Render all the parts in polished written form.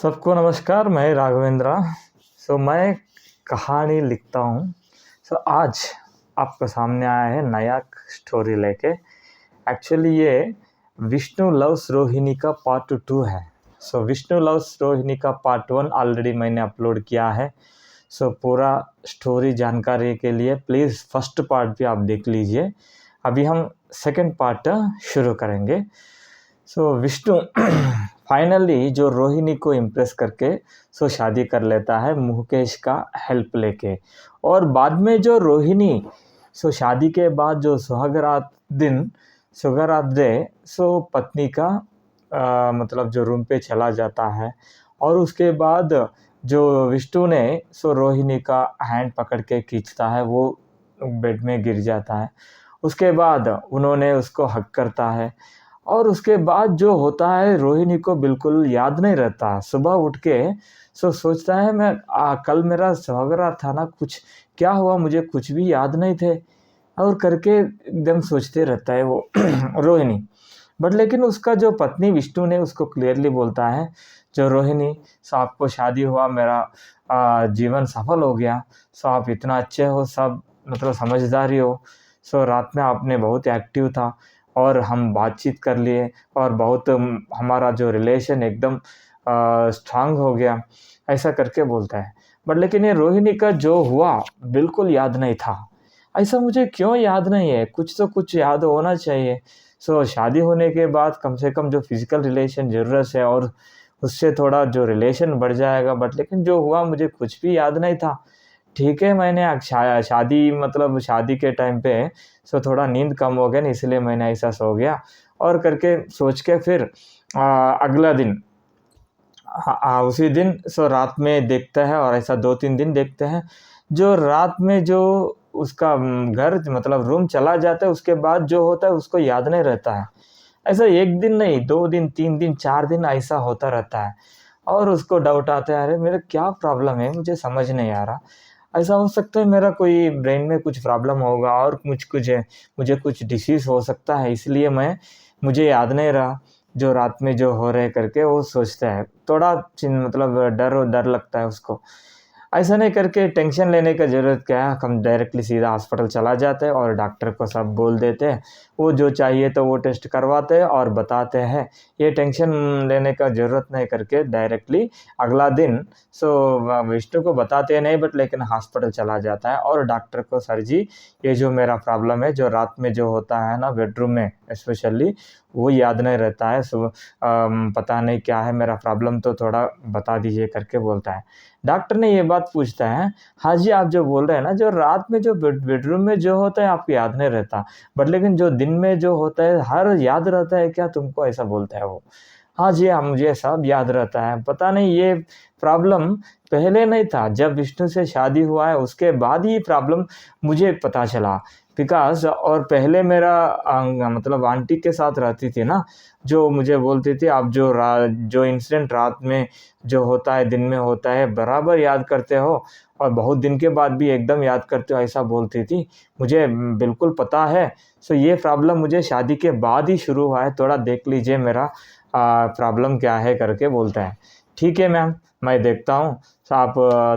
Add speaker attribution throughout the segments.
Speaker 1: सबको नमस्कार, मैं राघवेंद्र। मैं कहानी लिखता हूँ। आज आपके सामने आया है नया स्टोरी लेके। एक्चुअली ये विष्णु लव्स रोहिणी का पार्ट 2 है। विष्णु लव्स रोहिणी का पार्ट 1 ऑलरेडी मैंने अपलोड किया है। पूरा स्टोरी जानकारी के लिए प्लीज़ फर्स्ट पार्ट भी आप देख लीजिए। अभी हम सेकंड पार्ट शुरू करेंगे। विष्णु फाइनली जो रोहिणी को इम्प्रेस करके शादी कर लेता है मुकेश का हेल्प लेके। और बाद में जो रोहिणी शादी के बाद जो सुहागरात डे पत्नी का मतलब जो रूम पे चला जाता है। और उसके बाद जो विष्णु ने रोहिणी का हैंड पकड़ के खींचता है, वो बेड में गिर जाता है। उसके बाद उन्होंने उसको हग करता है। और उसके बाद जो होता है रोहिणी को बिल्कुल याद नहीं रहता। सुबह उठ के सोचता है मैं कल मेरा सुहागरात था ना, कुछ क्या हुआ मुझे कुछ भी याद नहीं थे, और करके एकदम सोचते रहता है वो रोहिणी। बट लेकिन उसका जो पत्नी विष्णु ने उसको क्लियरली बोलता है, जो रोहिणी आपको शादी हुआ, मेरा जीवन सफल हो गया। आप इतना अच्छे हो, सब मतलब समझदारी हो। रात में आपने बहुत एक्टिव था और हम बातचीत कर लिए और बहुत हमारा जो रिलेशन एकदम स्ट्रांग हो गया, ऐसा करके बोलता है। बट लेकिन ये रोहिणी का जो हुआ बिल्कुल याद नहीं था। ऐसा मुझे क्यों याद नहीं है, कुछ तो कुछ याद होना चाहिए। शादी होने के बाद कम से कम जो फिजिकल रिलेशन ज़रूरत है और उससे थोड़ा जो रिलेशन बढ़ जाएगा। बट लेकिन जो हुआ मुझे कुछ भी याद नहीं था। ठीक है, मैंने शादी के टाइम पे थोड़ा नींद कम हो गया ना, इसलिए मैंने ऐसा सो गया। और करके सोच के फिर अगला दिन उसी दिन रात में देखता है। और ऐसा 2-3 दिन देखते हैं। जो रात में जो उसका घर मतलब रूम चला जाता है, उसके बाद जो होता है उसको याद नहीं रहता है। ऐसा 1 दिन नहीं, 2 दिन, 3 दिन, 4 दिन ऐसा होता रहता है। और उसको डाउट आता है, अरे मेरा क्या प्रॉब्लम है, मुझे समझ नहीं आ रहा। ऐसा हो सकता है मेरा कोई ब्रेन में कुछ प्रॉब्लम होगा और कुछ है, मुझे कुछ डिसीज़ हो सकता है, इसलिए मुझे याद नहीं रहा जो रात में जो हो रहे करके वो सोचता है। थोड़ा मतलब डर लगता है उसको। ऐसा नहीं करके टेंशन लेने का ज़रूरत क्या है, हम डायरेक्टली सीधा हॉस्पिटल चला जाते हैं और डॉक्टर को सब बोल देते हैं। वो जो चाहिए तो वो टेस्ट करवाते हैं और बताते हैं। ये टेंशन लेने का ज़रूरत नहीं करके डायरेक्टली अगला दिन विष्णु को बताते नहीं, बट लेकिन हॉस्पिटल चला जाता है और डॉक्टर को, सर जी ये जो मेरा प्रॉब्लम है, जो रात में जो होता है ना बेडरूम में स्पेशली, वो याद नहीं रहता है। पता नहीं क्या है मेरा प्रॉब्लम, तो थोड़ा बता दीजिए करके बोलता है। डॉक्टर ने ये बात पूछता है, हाँ जी आप जो बोल रहे हैं ना, जो रात में जो बेडरूम में जो होता है आपको याद नहीं रहता, बट लेकिन जो दिन में जो होता है हर याद रहता है क्या तुमको, ऐसा बोलता है वो। हाँ जी हाँ, मुझे सब याद रहता है। पता नहीं ये प्रॉब्लम पहले नहीं था, जब विष्णु से शादी हुआ है उसके बाद ही प्रॉब्लम मुझे पता चला। बिकॉज और पहले मेरा मतलब आंटी के साथ रहती थी ना, जो मुझे बोलती थी आप जो इंसिडेंट रात में जो होता है दिन में होता है बराबर याद करते हो और बहुत दिन के बाद भी एकदम याद करते हो, ऐसा बोलती थी। मुझे बिल्कुल पता है। ये प्रॉब्लम मुझे शादी के बाद ही शुरू हुआ है, थोड़ा देख लीजिए मेरा प्रॉब्लम क्या है करके बोलता है। ठीक है मैम, मैं देखता हूँ, आप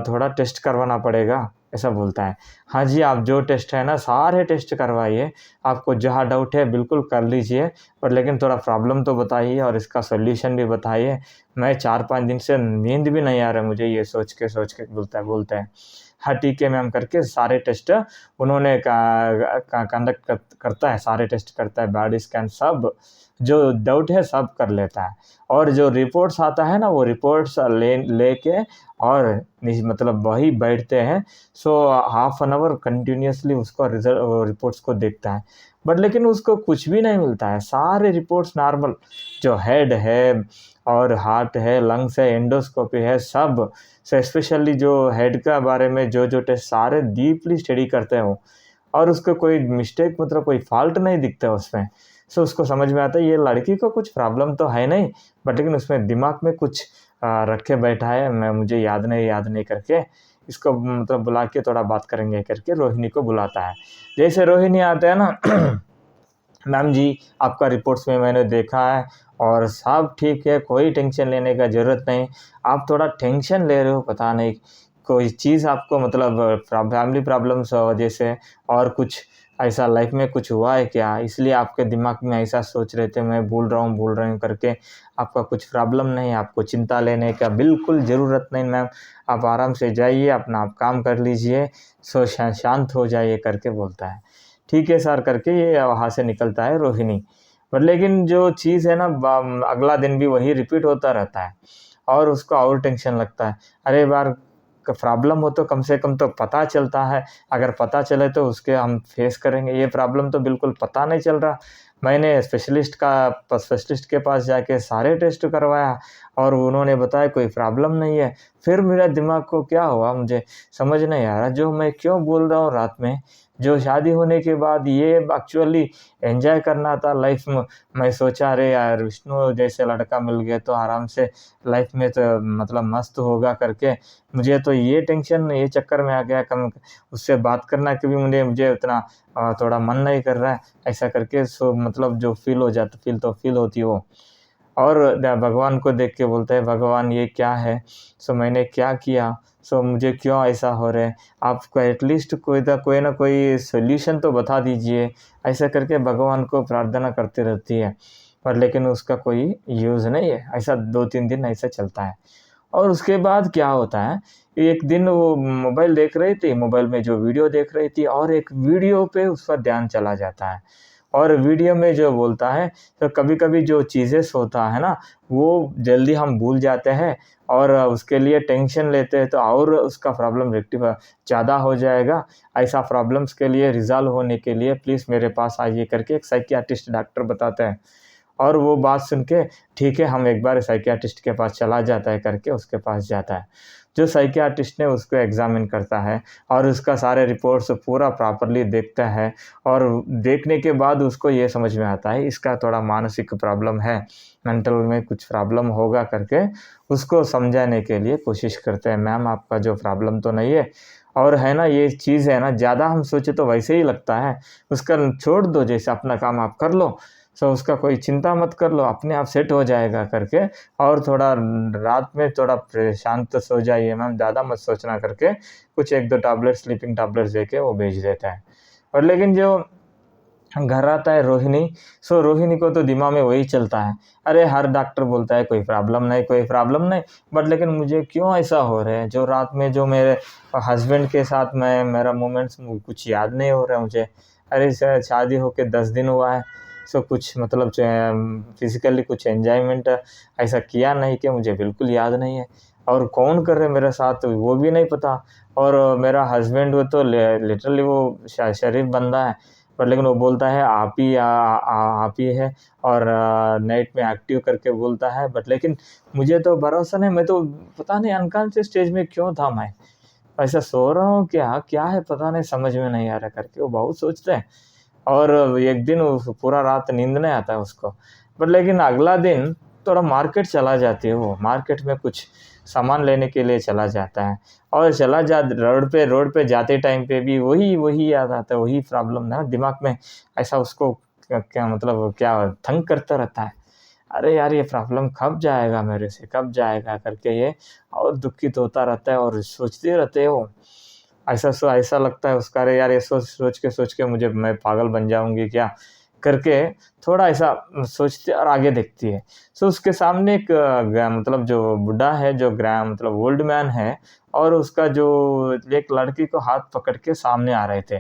Speaker 1: थोड़ा टेस्ट करवाना पड़ेगा, ऐसा बोलता है। हाँ जी, आप जो टेस्ट है ना सारे टेस्ट करवाइए, आपको जहाँ डाउट है बिल्कुल कर लीजिए, पर लेकिन थोड़ा प्रॉब्लम तो बताइए और इसका सॉल्यूशन भी बताइए। मैं 4-5 दिन से नींद भी नहीं आ रहा मुझे ये सोच के बोलता है। हाँ ठीक है मैम करके सारे टेस्ट उन्होंने कंडक्ट करता है, सारे टेस्ट करता है, बॉडी स्कैन सब जो डाउट है सब कर लेता है। और जो रिपोर्ट्स आता है ना, वो रिपोर्ट्स लेके और मतलब वही बैठते हैं। हाफ एन आवर कंटिन्यूसली उसको रिपोर्ट्स को देखता है, बट लेकिन उसको कुछ भी नहीं मिलता है। सारे रिपोर्ट्स नॉर्मल, जो हेड है और हार्ट है, लंग्स है, एंडोस्कोपी है, सब स्पेशली जो हेड का बारे में जो टेस्ट सारे डीपली स्टडी करते हैं वो, और उसको कोई मिस्टेक मतलब कोई फॉल्ट नहीं दिखता है उसमें। उसको समझ में आता है ये लड़की को कुछ प्रॉब्लम तो है नहीं, बट लेकिन उसमें दिमाग में कुछ रखे बैठा है, मुझे याद नहीं करके इसको मतलब बुला के थोड़ा बात करेंगे करके रोहिणी को बुलाता है। जैसे रोहिणी आते हैं ना मैम जी आपका रिपोर्ट्स में मैंने देखा है और सब ठीक है, कोई टेंशन लेने का ज़रूरत नहीं। आप थोड़ा टेंशन ले रहे हो, पता नहीं कोई चीज़ आपको मतलब फैमिली प्रॉब्लम्स वजह से और कुछ ऐसा लाइफ में कुछ हुआ है क्या, इसलिए आपके दिमाग में ऐसा सोच रहे थे मैं भूल रहा हूँ करके। आपका कुछ प्रॉब्लम नहीं, आपको चिंता लेने का बिल्कुल ज़रूरत नहीं मैम। आप आराम से जाइए, अपना आप काम कर लीजिए, शांत हो जाइए करके बोलता है। ठीक है सर करके ये वहाँ से निकलता है रोहिणी। पर लेकिन जो चीज़ है ना, अगला दिन भी वही रिपीट होता रहता है और उसको और टेंशन लगता है। अरे बार प्रॉब्लम हो तो कम से कम तो पता चलता है, अगर पता चले तो उसके हम फेस करेंगे। ये प्रॉब्लम तो बिल्कुल पता नहीं चल रहा। मैंने स्पेशलिस्ट के पास जाके सारे टेस्ट करवाया और उन्होंने बताया कोई प्रॉब्लम नहीं है। फिर मेरा दिमाग को क्या हुआ मुझे समझ नहीं आ रहा, जो मैं क्यों बोल रहा हूँ रात में, जो शादी होने के बाद ये एक्चुअली एंजॉय करना था लाइफ में। मैं सोचा अरे यार विष्णु जैसे लड़का मिल गया तो आराम से लाइफ में तो मतलब मस्त होगा करके। मुझे तो ये टेंशन ये चक्कर में आ गया, कम उससे बात करना के भी मुझे उतना थोड़ा मन नहीं कर रहा है ऐसा करके। सो मतलब जो फील होती है वो। और भगवान को देख के बोलते हैं भगवान ये क्या है, सो मैंने क्या किया, सो मुझे क्यों ऐसा हो रहा है, आपको एटलीस्ट कोई ना कोई सोल्यूशन तो बता दीजिए। ऐसा करके भगवान को प्रार्थना करते रहती है, पर लेकिन उसका कोई यूज़ नहीं है। ऐसा 2-3 दिन ऐसा चलता है। और उसके बाद क्या होता है, एक दिन वो मोबाइल देख रही थी, मोबाइल में जो वीडियो देख रही थी और एक वीडियो पे उसका ध्यान चला जाता है। और वीडियो में जो बोलता है, तो कभी-कभी जो चीज़ें होता है ना, वो जल्दी हम भूल जाते हैं और उसके लिए टेंशन लेते हैं तो और उसका प्रॉब्लम रेक्टिफाई ज़्यादा हो जाएगा। ऐसा प्रॉब्लम्स के लिए रिज़ॉल्व होने के लिए प्लीज़ मेरे पास आइए करके एक साइकियाट्रिस्ट डॉक्टर बताते हैं। और वो बात सुन के ठीक है हम एक बार साइकियाट्रिस्ट के पास चला जाता है करके उसके पास जाता है। जो साइकियाट्रिस्ट ने उसको एग्ज़ामिन करता है और उसका सारे रिपोर्ट्स पूरा प्रॉपर्ली देखता है और देखने के बाद उसको ये समझ में आता है इसका थोड़ा मानसिक प्रॉब्लम है, मेंटल में कुछ प्रॉब्लम होगा करके उसको समझाने के लिए कोशिश करते हैं। मैम आपका जो प्रॉब्लम तो नहीं है, और है ना ये चीज़ है ना ज़्यादा हम सोचे तो वैसे ही लगता है, उसका छोड़ दो, जैसे अपना काम आप कर लो, सो उसका कोई चिंता मत कर लो, अपने आप सेट हो जाएगा करके। और थोड़ा रात में थोड़ा शांत सो जाइए मैम, ज़्यादा मत सोचना करके कुछ 1-2 टैबलेट स्लीपिंग टैबलेट्स देके वो भेज देता है। और लेकिन जो घर आता है रोहिणी, सो रोहिणी को तो दिमाग में वही चलता है, अरे हर डॉक्टर बोलता है कोई प्रॉब्लम नहीं, कोई प्रॉब्लम नहीं, बट लेकिन मुझे क्यों ऐसा हो रहा है, जो रात में जो मेरे हस्बैंड के साथ मैं मेरा मोमेंट्स कुछ याद नहीं हो रहा है मुझे। अरे शादी होके 10 दिन हुआ है, सो कुछ मतलब फिज़िकली कुछ एन्जॉयमेंट ऐसा किया नहीं कि मुझे बिल्कुल याद नहीं है। और कौन कर रहे मेरे साथ वो भी नहीं पता। और मेरा हस्बैंड वो तो लिटरली वो शरीफ बंदा है, पर लेकिन वो बोलता है आप ही है और नाइट में एक्टिव करके बोलता है, बट लेकिन मुझे तो भरोसा नहीं, मैं तो पता नहीं अनकॉन्शियस स्टेज में क्यों था मैं, ऐसा सो रहा हूँ क्या क्या है पता नहीं, समझ में नहीं आ रहा करके वो बहुत सोचते हैं। और एक दिन वो पूरा रात नींद नहीं आता है उसको, बट लेकिन अगला दिन थोड़ा मार्केट चला जाती है, वो मार्केट में कुछ सामान लेने के लिए चला जाता है और रोड पे जाते टाइम पे भी वही याद आता है, वही प्रॉब्लम ना दिमाग में ऐसा उसको क्या मतलब क्या तंग करता रहता है। अरे यार ये प्रॉब्लम कब जाएगा मेरे से, कब जाएगा करके ये और दुखित होता रहता है और सोचते रहते हो। ऐसा लगता है उसका, अरे यार ये सोच के मैं पागल बन जाऊँगी क्या करके थोड़ा ऐसा सोचती है और आगे देखती है। सो उसके सामने एक मतलब जो बुड्ढा है, जो मतलब ओल्ड मैन है और उसका जो एक लड़की को हाथ पकड़ के सामने आ रहे थे।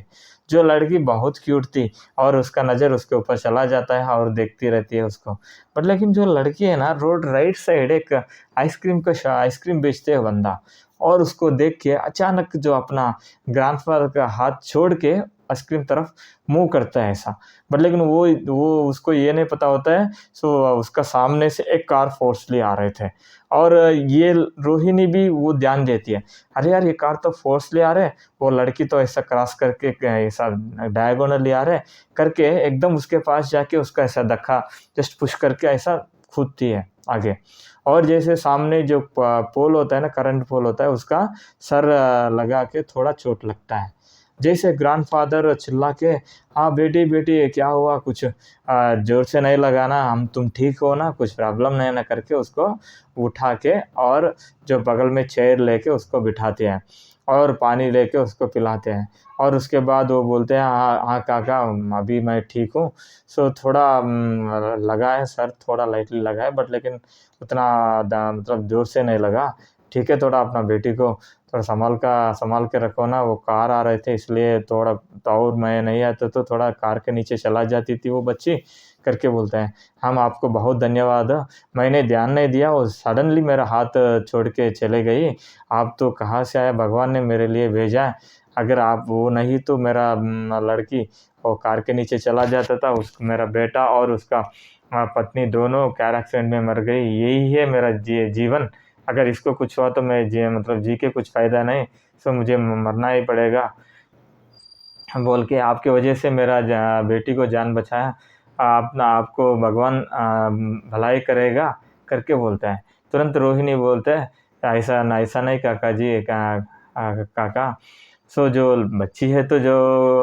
Speaker 1: जो लड़की बहुत क्यूट थी और उसका नज़र उसके ऊपर चला जाता है और देखती रहती है उसको। बट लेकिन जो लड़की है ना, रोड राइट साइड एक आइसक्रीम बेचते हैं बंदा, और उसको देख के अचानक जो अपना ग्रैंडफ़ादर का हाथ छोड़ के आइसक्रीम तरफ मूव करता है ऐसा। बट लेकिन वो उसको ये नहीं पता होता है, सो उसका सामने से एक कार फ़ोर्सली आ रहे थे और ये रोहिणी भी वो ध्यान देती है, अरे यार ये कार तो फ़ोर्सली आ रहे हैं, वो लड़की तो ऐसा क्रॉस करके ऐसा डायगोनली आ रहे हैं करके एकदम उसके पास जाके उसका ऐसा धक्का जस्ट पुश करके ऐसा कूदती है आगे। और जैसे सामने जो पोल होता है ना, करंट पोल होता है, उसका सर लगा के थोड़ा चोट लगता है। जैसे ग्रैंडफादर चिल्ला के, हाँ बेटी बेटी क्या हुआ, कुछ ज़ोर से नहीं लगाना, हम तुम ठीक हो ना, कुछ प्रॉब्लम नहीं ना, करके उसको उठा के और जो बगल में चेयर लेके उसको बिठाते हैं और पानी लेके उसको पिलाते हैं। और उसके बाद वो बोलते हैं, हाँ हाँ काका अभी मैं ठीक हूँ। सो थोड़ा लगा है सर, थोड़ा लाइटली लगा है, बट लेकिन उतना मतलब जोर से नहीं लगा। ठीक है, थोड़ा अपना बेटी को थोड़ा संभाल के रखो ना, वो कार आ रहे थे इसलिए थोड़ा, तो और मैं नहीं आता तो थोड़ा कार के नीचे चला जाती थी वो बच्ची, करके बोलते हैं। हम आपको बहुत धन्यवाद, मैंने ध्यान नहीं दिया, वो सडनली मेरा हाथ छोड़ के चले गई। आप तो कहाँ से आया, भगवान ने मेरे लिए भेजा है। अगर आप वो नहीं तो मेरा लड़की वो कार के नीचे चला जाता था, उस मेरा बेटा और उसका पत्नी दोनों कार एक्सीडेंट में मर गई। यही है मेरा जीवन, अगर इसको कुछ हुआ तो मैं मतलब जी के कुछ फ़ायदा नहीं, सो मुझे मरना ही पड़ेगा, बोल के आपके वजह से मेरा बेटी को जान बचाया, आपको भगवान भलाई करेगा, करके बोलता है। तुरंत रोहिणी बोलता है, ऐसा नहीं काका जी, काका। सो जो बच्ची है तो जो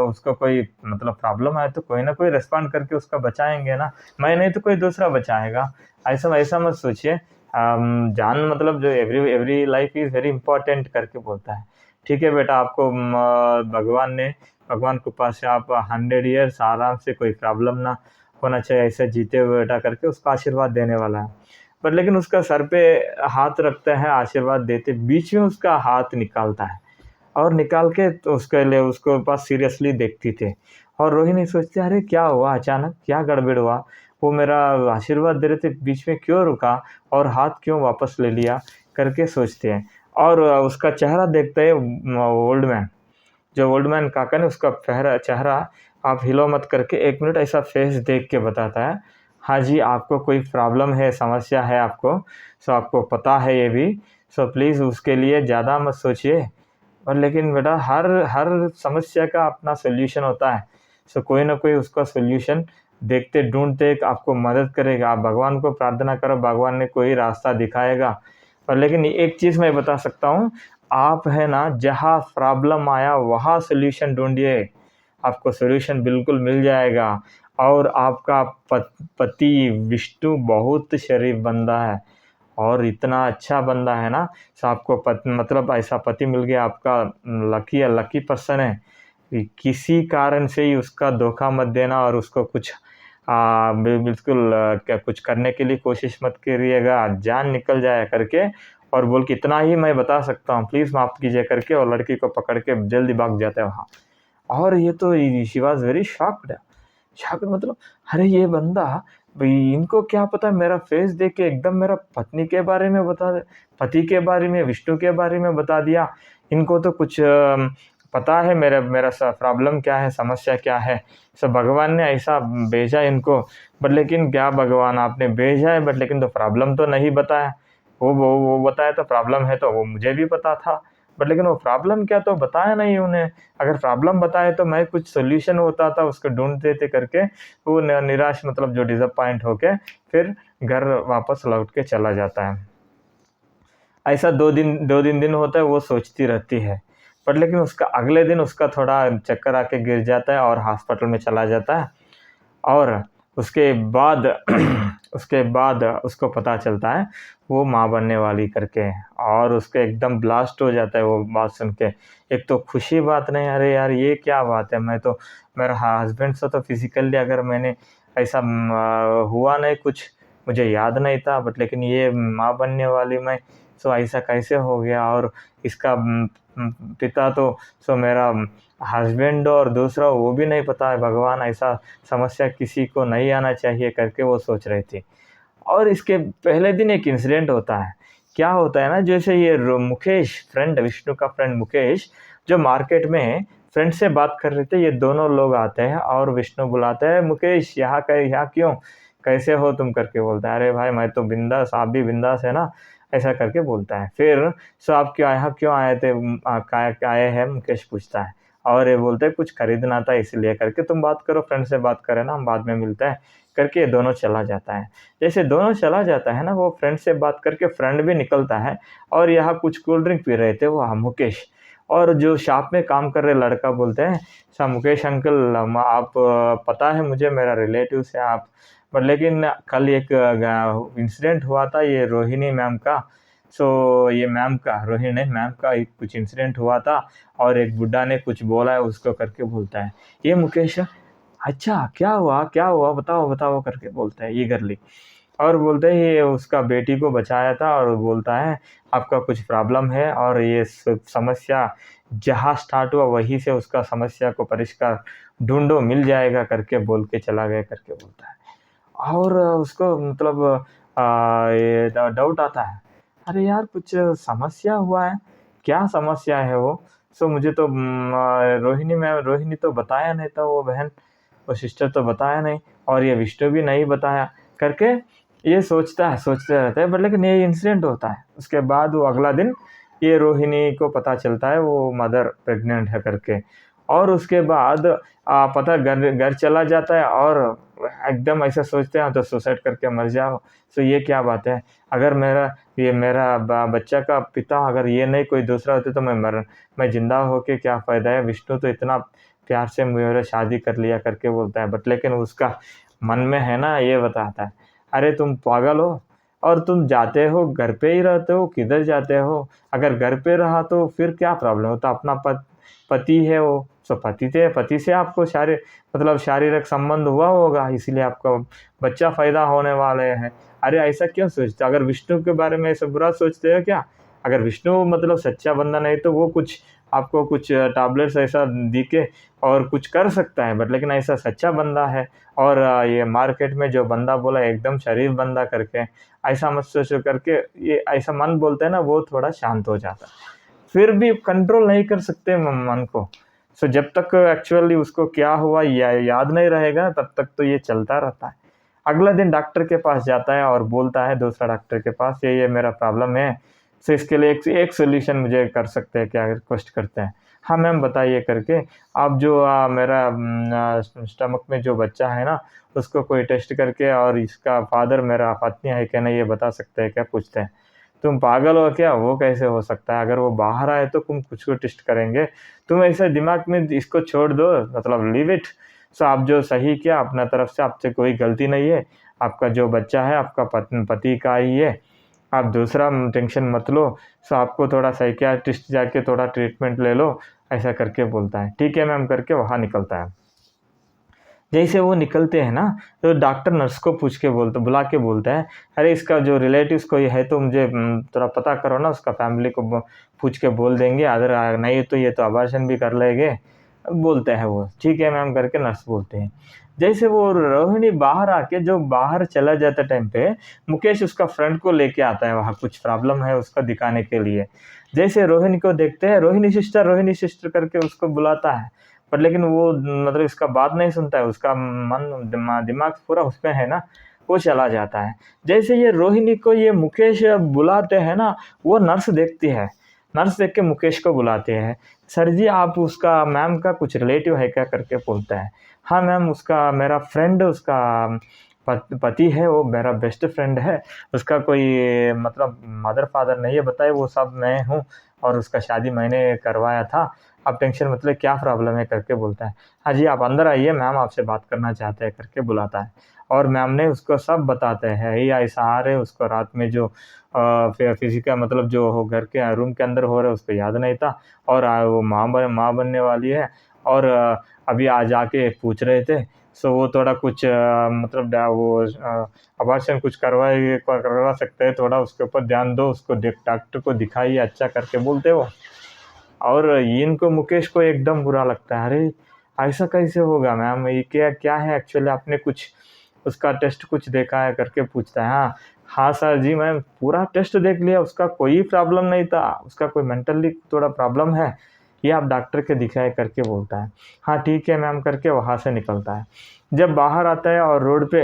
Speaker 1: उसको कोई मतलब प्रॉब्लम है तो कोई ना कोई रिस्पॉन्ड करके उसका बचाएंगे ना, मैं नहीं तो कोई दूसरा बचाएगा। ऐसा ऐसा मत सोचिए। जान मतलब जो every life is very important, करके बोलता है। ठीक है बेटा, आपको भगवान कृपा से आप 100 ईयर्स आराम से, कोई प्रॉब्लम ना होना चाहिए, ऐसे जीते हुए बेटा, करके उसका आशीर्वाद देने वाला है। पर लेकिन उसका सर पे हाथ रखता है आशीर्वाद देते, बीच में उसका हाथ निकालता है और निकाल के तो उसके लिए उसको पास सीरियसली देखती थी। और रोहिणी सोचती है, अरे क्या हुआ, अचानक क्या गड़बड़ हुआ, वो मेरा आशीर्वाद दे रहे थे, बीच में क्यों रुका और हाथ क्यों वापस ले लिया, करके सोचते हैं। और उसका चेहरा देखते हैं ओल्ड मैन, जो ओल्ड मैन काका ने उसका चेहरा आप हिलो मत करके 1 मिनट ऐसा फेस देख के बताता है, हाँ जी आपको कोई प्रॉब्लम है, समस्या है आपको, सो आपको पता है ये भी, सो प्लीज़ उसके लिए ज़्यादा मत सोचिए। और लेकिन बेटा हर हर समस्या का अपना सॉल्यूशन होता है, सो कोई ना कोई उसका सॉल्यूशन देखते ढूंढते आपको मदद करेगा। आप भगवान को प्रार्थना करो, भगवान ने कोई रास्ता दिखाएगा। और लेकिन एक चीज़ मैं बता सकता हूँ, आप है ना जहाँ प्रॉब्लम आया वहाँ सॉल्यूशन ढूंढिए, आपको सॉल्यूशन बिल्कुल मिल जाएगा। और आपका पति विष्णु बहुत शरीफ बंदा है और इतना अच्छा बंदा है ना, सो आपको मतलब ऐसा पति मिल गया, आपका लकी है, लकी पर्सन है। किसी कारण से ही उसका धोखा मत देना और उसको कुछ बिल्कुल क्या कुछ करने के लिए कोशिश मत करिएगा, जान निकल जाए करके, और बोल के इतना ही मैं बता सकता हूँ, प्लीज़ माफ़ कीजिए, करके और लड़की को पकड़ के जल्दी भाग जाता है वहाँ। और ये तो शी वाज़ वेरी शॉक्ड, मतलब अरे ये बंदा, भाई इनको क्या पता, मेरा फेस देख के एकदम मेरा पत्नी के बारे में बता दे, पति के बारे में, विष्णु के बारे में बता दिया। इनको तो कुछ पता है मेरा मेरा प्रॉब्लम क्या है, समस्या क्या है। सो भगवान ने ऐसा भेजा इनको, बट लेकिन क्या भगवान आपने भेजा है, बट लेकिन तो प्रॉब्लम तो नहीं बताया। वो बताया तो प्रॉब्लम है, तो वो मुझे भी पता था, बट लेकिन वो प्रॉब्लम क्या तो बताया नहीं उन्हें। अगर प्रॉब्लम बताए तो मैं कुछ सॉल्यूशन होता था उसको ढूंढते थे करके, वो निराश मतलब जो डिसअपॉइंट होके फिर घर वापस लौट के चला जाता है। ऐसा 2 दिन होता है, वो सोचती रहती है, पर लेकिन उसका अगले दिन उसका थोड़ा चक्कर आके गिर जाता है और हॉस्पिटल में चला जाता है। और उसके बाद उसके बाद उसको पता चलता है वो माँ बनने वाली करके, और उसको एकदम ब्लास्ट हो जाता है वो बात सुन के। एक तो खुशी बात नहीं, अरे यार ये क्या बात है, मैं तो मेरा हस्बैंड से तो फिजिकली अगर मैंने ऐसा हुआ नहीं कुछ, मुझे याद नहीं था, बट लेकिन ये माँ बनने वाली मैं, सो ऐसा कैसे हो गया। और इसका पिता तो सो मेरा हस्बैंड, और दूसरा वो भी नहीं पता है, भगवान ऐसा समस्या किसी को नहीं आना चाहिए, करके वो सोच रही थी। और इसके पहले दिन एक इंसिडेंट होता है। क्या होता है ना, जैसे ये मुकेश फ्रेंड, विष्णु का फ्रेंड मुकेश, जो मार्केट में फ्रेंड से बात कर रहे थे, ये दोनों लोग आते हैं और विष्णु बुलाता है, मुकेश यहाँ क्यों, कैसे हो तुम, करके बोलता है। अरे भाई मैं तो बिंदास, आप भी बिंदास है ना, ऐसा करके बोलता है। फिर सो आप क्या यहाँ क्यों आए थे, क्या आए हैं, मुकेश पूछता है। और ये बोलते हैं कुछ खरीदना था इसलिए, करके तुम बात करो, फ्रेंड से बात करें ना, हम बाद में मिलते हैं, करके ये दोनों चला जाता है। जैसे दोनों चला जाता है ना, वो फ्रेंड से बात करके फ्रेंड भी निकलता है, और यहाँ कुछ कोल्ड ड्रिंक पी रहे थे वो मुकेश, और जो शॉप में काम कर रहे लड़का बोलते हैं, सर मुकेश अंकल आप पता है मुझे, मेरा रिलेटिव्स है आप, बट लेकिन कल एक इंसिडेंट हुआ था ये रोहिणी मैम का। सो ये मैम का, रोहिणी मैम का एक कुछ इंसिडेंट हुआ था और एक बुड्ढा ने कुछ बोला है उसको करके बोलता है। ये मुकेश अच्छा क्या हुआ बताओ बताओ करके बोलता है ईगरली। और बोलते हैं ये उसका बेटी को बचाया था और बोलता है आपका कुछ प्रॉब्लम है और ये समस्या जहाँ स्टार्ट हुआ वहीं से उसका समस्या को परिष्कार ढूंढो मिल जाएगा करके बोल के चला गया करके बोलता है। और उसको मतलब ये डाउट आता है, अरे यार कुछ समस्या हुआ है, क्या समस्या है वो? सो मुझे तो रोहिणी तो बताया नहीं था, वो बहन वो सिस्टर तो बताया नहीं, और ये विष्णु भी नहीं बताया करके ये सोचते रहता है। बट लेकिन ये इंसिडेंट होता है, उसके बाद वो अगला दिन ये रोहिणी को पता चलता है वो मदर प्रेग्नेंट है करके, और उसके बाद पता घर घर चला जाता है और एकदम ऐसा सोचते हैं तो सुसाइड करके मर जाओ। तो ये क्या बात है, अगर मेरा बच्चा का पिता अगर ये नहीं कोई दूसरा होते तो मैं जिंदा होके क्या फ़ायदा है, विष्णु तो इतना प्यार से मेरा शादी कर लिया करके बोलता है। बट लेकिन उसका मन में है ना ये बताता है, अरे तुम पागल हो, और तुम जाते हो घर पे ही रहते हो, किधर जाते हो? अगर घर पे रहा तो फिर क्या प्रॉब्लम हो, तो अपना पति है वो, सो पति से आपको मतलब शारीरिक संबंध हुआ होगा, इसीलिए आपका बच्चा पैदा होने वाले हैं। अरे ऐसा क्यों सोचते? अगर विष्णु के बारे में ऐसा बुरा सोचते हो क्या? अगर विष्णु मतलब सच्चा बंदा नहीं तो वो कुछ आपको कुछ टैबलेट्स ऐसा दी के और कुछ कर सकता है, बट लेकिन ऐसा सच्चा बंदा है। और ये मार्केट में जो बंदा बोला एकदम शरीफ बंदा करके, ऐसा मत सोचो करके ये ऐसा मन बोलते हैं ना, वो थोड़ा शांत हो जाता है। फिर भी कंट्रोल नहीं कर सकते मन को। सो जब तक एक्चुअली उसको क्या हुआ या याद नहीं रहेगा तब तक तो ये चलता रहता है। अगला दिन डॉक्टर के पास जाता है और बोलता है दूसरा डॉक्टर के पास, ये मेरा प्रॉब्लम है, सो इसके लिए एक सॉल्यूशन मुझे कर सकते हैं क्या? रिक्वेस्ट करते हैं। हाँ मैम बताइए करके, आप जो मेरा स्टमक में जो बच्चा है ना उसको कोई टेस्ट करके और इसका फादर मेरा पत्नी है क्या नहीं ये बता सकते हैं क्या? पूछते हैं। तुम पागल हो क्या? वो कैसे हो सकता है? अगर वो बाहर आए तो तुम कुछ को टेस्ट करेंगे? तुम ऐसे दिमाग में इसको छोड़ दो, मतलब लीव इट। सो आप जो सही किया अपना तरफ से, आपसे कोई गलती नहीं है, आपका जो बच्चा है आपका पति का ही है, आप दूसरा टेंशन मत लो। सो आपको थोड़ा साइकियाट्रिस्ट जाके थोड़ा ट्रीटमेंट ले लो, ऐसा करके बोलता है। ठीक है मैम करके वहाँ निकलता है। जैसे वो निकलते हैं ना तो डॉक्टर नर्स को बुला के बोलता है, अरे इसका जो रिलेटिव्स कोई है तो मुझे थोड़ा पता करो ना, उसका फैमिली को पूछ के बोल देंगे, अगर नहीं तो ये तो अबॉर्शन भी कर लेंगे बोलते हैं वो। ठीक है मैम करके नर्स बोलते हैं। जैसे वो रोहिणी बाहर आके जो बाहर चला जाता टाइम पे मुकेश उसका फ्रेंड को लेके आता है, वहाँ कुछ प्रॉब्लम है उसका दिखाने के लिए। जैसे रोहिणी को देखते हैं, रोहिणी सिस्टर करके उसको बुलाता है, पर लेकिन वो मतलब इसका बात नहीं सुनता है, उसका दिमाग पूरा उसमें है ना, वो चला जाता है। जैसे ये रोहिणी को ये मुकेश बुलाते हैं ना, वो नर्स देखती है, नर्स देख के मुकेश को बुलाते हैं, सर जी आप उसका मैम का कुछ रिलेटिव है क्या करके बोलता है। हाँ मैम उसका मेरा फ्रेंड उसका पति है, वो मेरा बेस्ट फ्रेंड है, उसका कोई मतलब मदर फादर नहीं है बताए, वो सब मैं हूँ और उसका शादी मैंने करवाया था, आप टेंशन मतलब क्या प्रॉब्लम है करके बोलता है। हाँ जी आप अंदर आइए, मैम आपसे बात करना चाहते हैं करके बुलाता है। और मैम ने उसको सब बताते हैं, ये ऐसा आ रहे उसको रात में जो फिजिकल मतलब जो हो घर के रूम के अंदर हो रहा है उसको याद नहीं था, और वो माँ बनने वाली है, और अभी आ जाके पूछ रहे थे। सो वो थोड़ा कुछ मतलब वो अबॉर्शन कुछ करवा सकते हैं, थोड़ा उसके ऊपर ध्यान दो, उसको डॉक्टर को दिखाइए अच्छा करके बोलते हो। और इनको मुकेश को एकदम बुरा लगता है, अरे ऐसा कैसे होगा मैम, ये क्या क्या है एक्चुअली, आपने कुछ उसका टेस्ट कुछ देखा है करके पूछता है। हाँ हाँ सर जी मैं पूरा टेस्ट देख लिया, उसका कोई प्रॉब्लम नहीं था, उसका कोई मेंटली थोड़ा प्रॉब्लम है, ये आप डॉक्टर के दिखाए करके बोलता है। हाँ ठीक है मैम करके वहाँ से निकलता है। जब बाहर आता है और रोड पे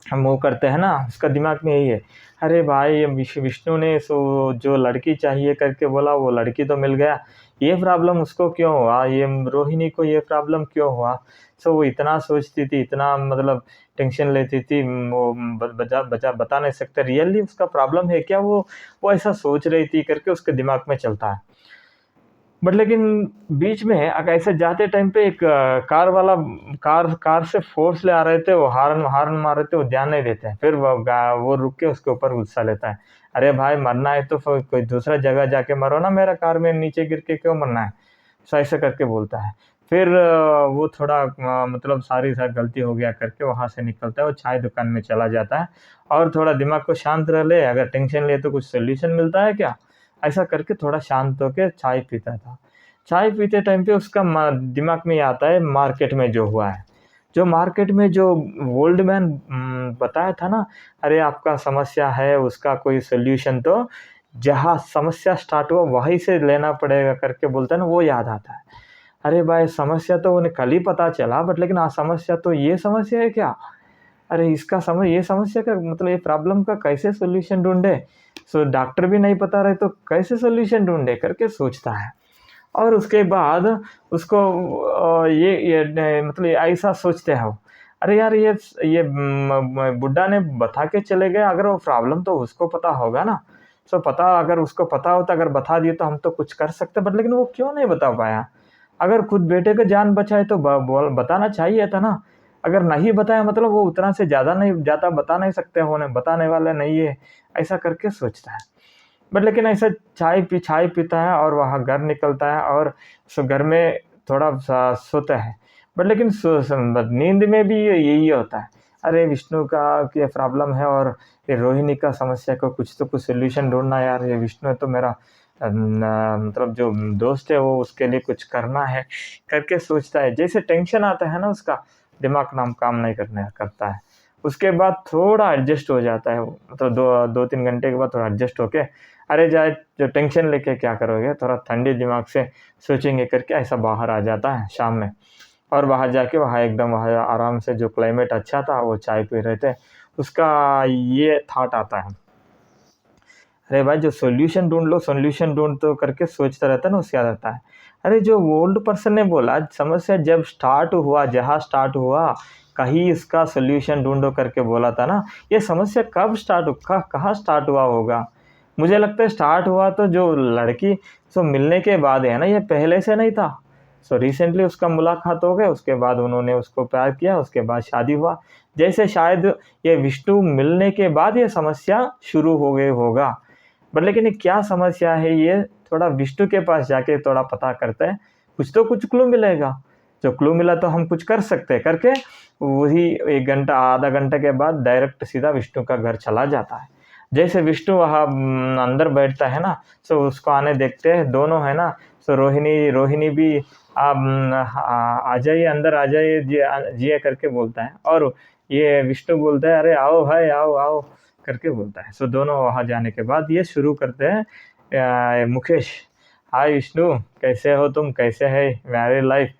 Speaker 1: हम वो करते हैं ना, उसका दिमाग में यही है, अरे भाई ये विष्णु ने सो जो लड़की चाहिए करके बोला वो लड़की तो मिल गया, ये प्रॉब्लम उसको क्यों हुआ, ये रोहिणी को ये प्रॉब्लम क्यों हुआ? सो वो इतना सोचती थी, इतना मतलब टेंशन लेती थी, वो बता नहीं सकते रियली उसका प्रॉब्लम है क्या, वो ऐसा सोच रही थी करके उसके दिमाग में चलता है। बट लेकिन बीच में अगर ऐसे जाते टाइम पे एक कार वाला कार से फोर्स ले आ रहे थे, वो हार्न हार्न मार रहे थे, वो ध्यान नहीं देते हैं। फिर वो रुक के उसके ऊपर गुस्सा लेता है, अरे भाई मरना है तो फिर कोई दूसरा जगह जाके मरो ना, मेरा कार में नीचे गिर के क्यों मरना है, सो ऐसे करके बोलता है। फिर वो थोड़ा मतलब सारी गलती हो गया करके वहाँ से निकलता है, वो चाय दुकान में चला जाता है और थोड़ा दिमाग को शांत रह ले, अगर टेंशन ले तो कुछ सोल्यूशन मिलता है क्या, ऐसा करके थोड़ा शांत होके चाय पीता था। चाय पीते टाइम पे उसका दिमाग में ये आता है मार्केट में जो हुआ है, जो मार्केट में जो ओल्ड मैन बताया था ना, अरे आपका समस्या है उसका कोई सोल्यूशन तो जहाँ समस्या स्टार्ट हुआ वहीं से लेना पड़ेगा करके बोलता है ना, वो याद आता है। अरे भाई समस्या तो उन्हें कल ही पता चला, बट लेकिन आज समस्या तो ये समस्या है क्या, अरे इसका ये समस्या का मतलब ये प्रॉब्लम का कैसे सोल्यूशन ढूंढे, सो डॉक्टर भी नहीं पता रहे तो कैसे सोल्यूशन ढूंढे करके सोचता है। और उसके बाद उसको मतलब ऐसा सोचते हो, अरे यार ये बुड्ढा ने बता के चले गए, अगर वो प्रॉब्लम तो उसको पता होगा ना, सो पता अगर उसको पता होता, अगर बता दिए तो हम तो कुछ कर सकते, बट लेकिन वो क्यों नहीं बता पाया। अगर खुद बेटे का जान बचाए तो बताना चाहिए था ना, अगर नहीं बताया मतलब वो उतना से ज़्यादा बता नहीं सकते, होने बताने वाले नहीं है, ऐसा करके सोचता है। बट लेकिन ऐसा चाय पीता है और वहाँ घर निकलता है और घर में थोड़ा सा सोता है। बट लेकिन नींद में भी यही होता है, अरे विष्णु का ये प्रॉब्लम है और ये रोहिणी का समस्या को कुछ तो कुछ सोल्यूशन ढूंढना है यार, ये विष्णु है तो मेरा मतलब जो दोस्त है वो उसके लिए कुछ करना है करके सोचता है। जैसे टेंशन आता है ना उसका दिमाग नाम काम नहीं करता है। उसके बाद थोड़ा एडजस्ट हो जाता है, मतलब 2-3 घंटे के बाद थोड़ा एडजस्ट होके, अरे जाए जो टेंशन लेके क्या करोगे, थोड़ा ठंडे दिमाग से सोचेंगे करके ऐसा बाहर आ जाता है शाम में। और बाहर जाके वहाँ एकदम वहाँ आराम से, जो क्लाइमेट अच्छा था, वो चाय पी रहे थे, उसका ये थॉट आता है, अरे भाई जो सॉल्यूशन ढूंढ लो, सॉल्यूशन ढूंढ तो करके सोचता रहता है ना, उससे याद आता है, अरे जो ओल्ड पर्सन ने बोला समस्या जब स्टार्ट हुआ, जहाँ स्टार्ट हुआ कहीं इसका सॉल्यूशन ढूंढो करके बोला था ना, ये समस्या कब स्टार्ट हुआ, कहाँ स्टार्ट हुआ होगा। मुझे लगता है स्टार्ट हुआ तो जो लड़की सो मिलने के बाद है ना, ये पहले से नहीं था। सो रिसेंटली उसका मुलाकात हो गया, उसके बाद उन्होंने उसको प्यार किया, उसके बाद शादी हुआ। जैसे शायद ये विष्णु मिलने के बाद ये समस्या शुरू हो गई होगा। बट लेकिन ये क्या समस्या है, ये थोड़ा विष्णु के पास जाके थोड़ा पता करते हैं, कुछ तो कुछ क्लू मिलेगा। जो क्लू मिला तो हम कुछ कर सकते हैं करके, वही 1 घंटा आधा घंटे के बाद डायरेक्ट सीधा विष्णु का घर चला जाता है। जैसे विष्णु वहाँ अंदर बैठता है ना, सो उसको आने देखते हैं दोनों, है ना। सो रोहिणी रोहिणी भी आप आ जाइए, अंदर आ जाइए, जिया करके बोलता है, और ये विष्णु बोलता है, अरे आओ भाई आओ आओ करके बोलता है। सो दोनों वहाँ जाने के बाद ये शुरू करते हैं, मुकेश, हाय विष्णु कैसे हो तुम, कैसे है मैरिड लाइफ,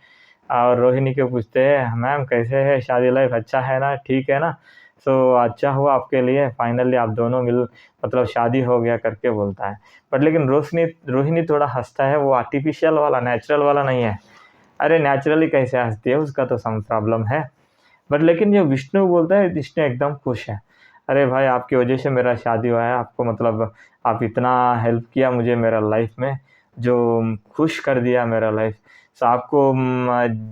Speaker 1: और रोहिणी को पूछते हैं, मैम कैसे है शादी लाइफ, अच्छा है ना, ठीक है ना। सो अच्छा हुआ आपके लिए, फाइनली आप दोनों मिल, मतलब शादी हो गया करके बोलता है। बट लेकिन रोहिणी थोड़ा हंसता है, वो आर्टिफिशियल वाला, नेचुरल वाला नहीं है। अरे नेचुरली कैसे हंसती है, उसका तो सम प्रॉब्लम है। बट लेकिन ये विष्णु बोलता है, विष्णु एकदम खुश है, अरे भाई आपकी वजह से मेरा शादी हुआ है, आपको मतलब आप इतना हेल्प किया मुझे मेरा लाइफ में, जो खुश कर दिया मेरा लाइफ। सो आपको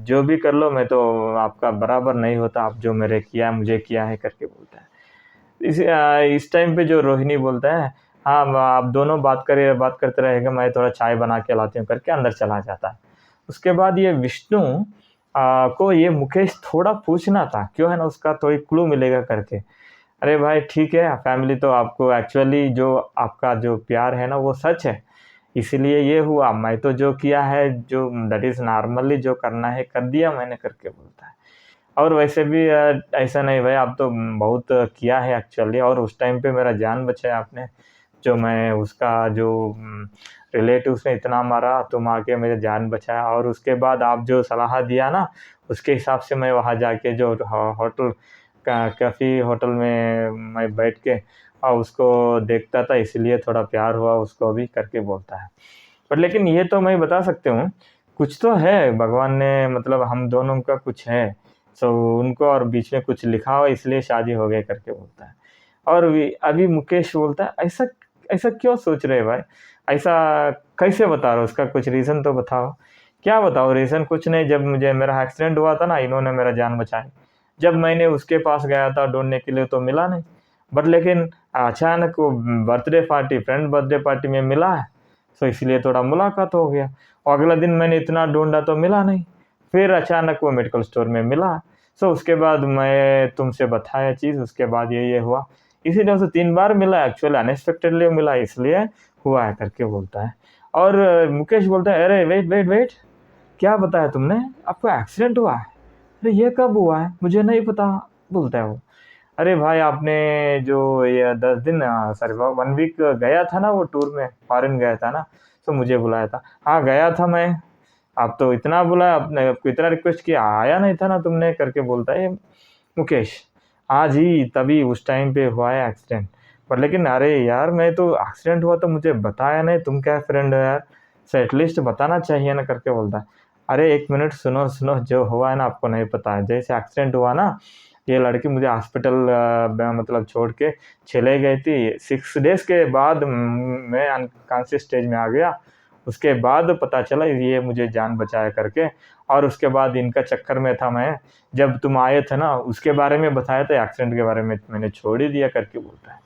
Speaker 1: जो भी कर लो, मैं तो आपका बराबर नहीं होता, आप जो मेरे किया मुझे किया है करके बोलता है। इस टाइम पे जो रोहिणी बोलता है, हाँ आप दोनों बात करते रहेगा, मैं थोड़ा चाय बना के लाती हूँ करके अंदर चला जाता है। उसके बाद ये विष्णु को ये मुकेश थोड़ा पूछना था, क्यों है ना, उसका थोड़ी क्लू मिलेगा करके। अरे भाई ठीक है, फैमिली तो आपको एक्चुअली जो आपका जो प्यार है ना वो सच है, इसीलिए ये हुआ, मैं तो जो किया है, जो दैट इज़ नॉर्मली जो करना है कर दिया मैंने करके बोलता है। और वैसे भी ऐसा नहीं भाई, आप तो बहुत किया है एक्चुअली, और उस टाइम पे मेरा जान बचाया आपने, जो मैं उसका जो रिलेटिव्स ने इतना मारा, तुम आके मेरे जान बचाया, और उसके बाद आप जो सलाह दिया ना, उसके हिसाब से मैं वहाँ जाके जो होटल काफ़ी होटल में मैं बैठ के और उसको देखता था, इसलिए थोड़ा प्यार हुआ उसको भी करके बोलता है। पर लेकिन ये तो मैं बता सकती हूँ, कुछ तो है भगवान ने, मतलब हम दोनों का कुछ है, सो उनको और बीच में कुछ लिखा हुआ इसलिए शादी हो गई करके बोलता है। और अभी मुकेश बोलता है, ऐसा ऐसा क्यों सोच रहे भाई? ऐसा कैसे बता रहे हो? उसका कुछ रीज़न तो बताओ। क्या बताओ रीज़न? कुछ नहीं, जब मुझे मेरा एक्सीडेंट हुआ था ना, इन्होंने मेरा जान बचाई। जब मैंने उसके पास गया था ढूँढने के लिए तो मिला नहीं। बट लेकिन अचानक वो birthday party, friend birthday party में मिला है, तो इसलिए थोड़ा मुलाकात हो गया। और अगला दिन मैंने इतना ढूँढा तो मिला नहीं। फिर अचानक वो मेडिकल स्टोर में मिला। सो उसके बाद मैं तुमसे बताया चीज़, उसके बाद ये हुआ। इसीलिए उसे 3 बार मिला, एक्चुअली अनएक्सपेक्टेडली मिला, इसलिए हुआ है करके बोलता है। और मुकेश बोलता है, अरे वेट वेट वेट, क्या बताया तुमने? आपको एक्सीडेंट हुआ है? अरे ये कब हुआ है? मुझे नहीं पता, बोलता है वो। अरे भाई आपने जो ये 10 दिन सॉरी 1 वीक गया था ना वो टूर में, फॉरेन गया था ना, तो मुझे बुलाया था। हाँ गया था मैं। आप तो इतना बुलाया, आपने आपको इतना रिक्वेस्ट किया, आया नहीं था ना तुमने, करके बोलता है मुकेश। आज ही तभी उस टाइम पे हुआ है एक्सीडेंट। पर लेकिन अरे यार, मैं तो एक्सीडेंट हुआ तो मुझे बताया नहीं, तुम क्या फ्रेंड हो यार, सो एटलीस्ट बताना चाहिए ना, करके बोलता है। अरे 1 मिनट सुनो सुनो, जो हुआ है ना आपको नहीं पता है। जैसे एक्सीडेंट हुआ ना, ये लड़की मुझे हॉस्पिटल मतलब छोड़ के चले गई थी। 6 डेज के बाद मैं अनकॉन्शियस स्टेज में आ गया। उसके बाद पता चला ये मुझे जान बचाया करके। और उसके बाद इनका चक्कर में था मैं। जब तुम आए थे ना, उसके बारे में बताया था, एक्सीडेंट के बारे में मैंने छोड़ ही दिया, करके बोलता है।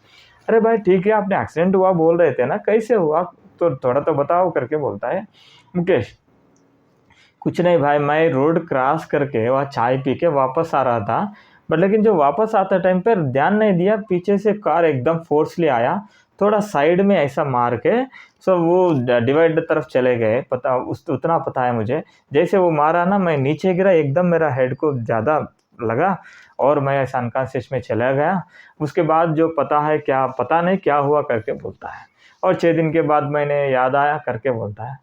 Speaker 1: अरे भाई ठीक है, आपने एक्सीडेंट हुआ बोल रहे थे ना, कैसे हुआ तो थोड़ा तो बताओ, करके बोलता है मुकेश। कुछ नहीं भाई, मैं रोड क्रॉस करके वहाँ चाय पी के वापस आ रहा था। बट लेकिन जो वापस आते टाइम पर ध्यान नहीं दिया, पीछे से कार एकदम फोर्सली आया, थोड़ा साइड में ऐसा मार के। सो वो डिवाइडर तरफ चले गए, पता उस उतना पता है मुझे। जैसे वो मारा ना, मैं नीचे गिरा, एकदम मेरा हेड को ज़्यादा लगा और मैं ऐसा अनकॉन्शियस में चला गया। उसके बाद जो पता है, क्या पता नहीं क्या हुआ, करके बोलता है। और 6 दिन के बाद मैंने याद आया, करके बोलता है।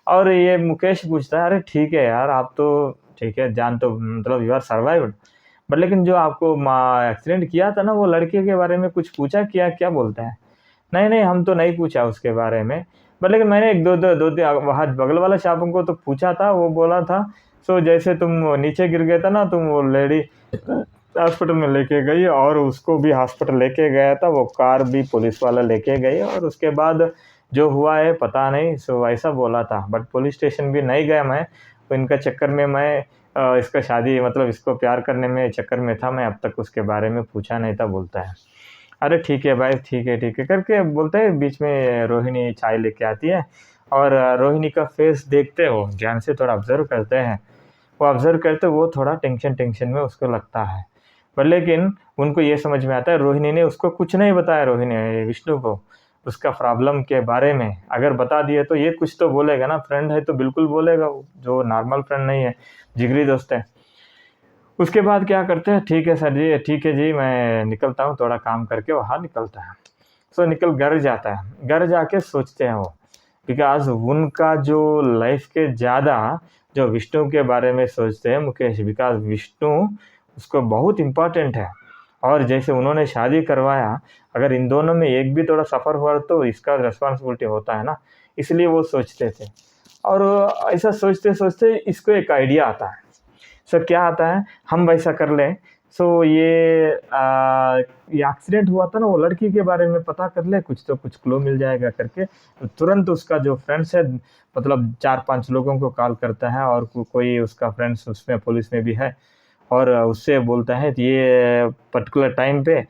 Speaker 1: और ये मुकेश पूछता है, अरे ठीक है यार, आप तो ठीक है, जान तो मतलब यू आर सर्वाइव्ड। बट लेकिन जो आपको एक्सीडेंट किया था ना, वो लड़के के बारे में कुछ पूछा क्या? क्या बोलता है? नहीं नहीं, हम तो नहीं पूछा उसके बारे में। बट लेकिन मैंने एक दो वहाँ बगल वाला शॉप को तो पूछा था, वो बोला था। सो जैसे तुम नीचे गिर गए था ना, तुम वो लेडी हॉस्पिटल में लेके गई, और उसको भी हॉस्पिटल लेके गया था, वो कार भी पुलिस वाला लेके गई, और उसके बाद जो हुआ है पता नहीं। सो ऐसा बोला था। बट पुलिस स्टेशन भी नहीं गया मैं, तो इनका चक्कर में मैं इसका शादी मतलब इसको प्यार करने में चक्कर में था मैं, अब तक उसके बारे में पूछा नहीं था, बोलता है। अरे ठीक है भाई, ठीक है करके बोलते हैं। बीच में रोहिणी चाय लेके आती है, और रोहिणी का फेस देखते हो ध्यान से, थोड़ा ऑब्जर्व करते हैं। वो ऑब्जर्व करते, वो थोड़ा टेंशन में उसको लगता है। पर लेकिन उनको ये समझ में आता है, रोहिणी ने उसको कुछ नहीं बताया, रोहिणी विष्णु को उसका प्रॉब्लम के बारे में। अगर बता दिए तो ये कुछ तो बोलेगा ना, फ्रेंड है तो बिल्कुल बोलेगा वो, जो नॉर्मल फ्रेंड नहीं है, जिगरी दोस्त है। उसके बाद क्या करते हैं, ठीक है सर जी, ठीक है जी, मैं निकलता हूँ, थोड़ा काम करके वहाँ निकलता है। सो निकल घर जाता है। घर जाके सोचते हैं वो, बिकॉज उनका जो लाइफ के ज़्यादा जो विष्णु के बारे में सोचते हैं मुकेश, बिकॉज विष्णु उसको बहुत इम्पोर्टेंट है। और जैसे उन्होंने शादी करवाया, अगर इन दोनों में एक भी थोड़ा सफ़र हुआ तो इसका रिस्पॉन्सिबिलिटी होता है ना, इसलिए वो सोचते थे। और ऐसा सोचते सोचते इसको एक आइडिया आता है। सो क्या आता है, हम वैसा कर लें। सो ये एक्सीडेंट हुआ था ना, वो लड़की के बारे में पता कर ले, कुछ तो कुछ क्लू मिल जाएगा करके। तो तुरंत उसका जो फ्रेंड्स है, मतलब 4-5 लोगों को कॉल करता है, और कोई उसका फ्रेंड्स उसमें पुलिस में भी है, और उससे बोलता है कि ये पर्टिकुलर टाइम पे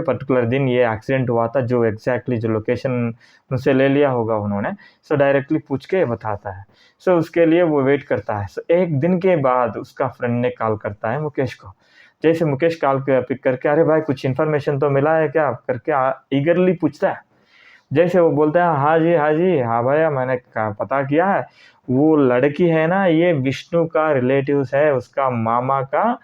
Speaker 1: पर्टिकुलर दिन ये एक्सीडेंट हुआ था, जो एग्जैक्टली जो लोकेशन उनसे ले लिया होगा उन्होंने। सो डायरेक्टली पूछ के बताता है। सो उसके लिए वो वेट करता है। सो 1 दिन के बाद उसका फ्रेंड ने कॉल करता है मुकेश को। जैसे मुकेश कॉल पिक करके, अरे भाई कुछ इन्फॉर्मेशन तो मिला है क्या, करके ईगरली पूछता है। जैसे वो बोलता है, हाँ जी हाँ जी, हाँ भैया मैंने पता किया है, वो लड़की है ना, ये विष्णु का रिलेटिव्स है, उसका मामा का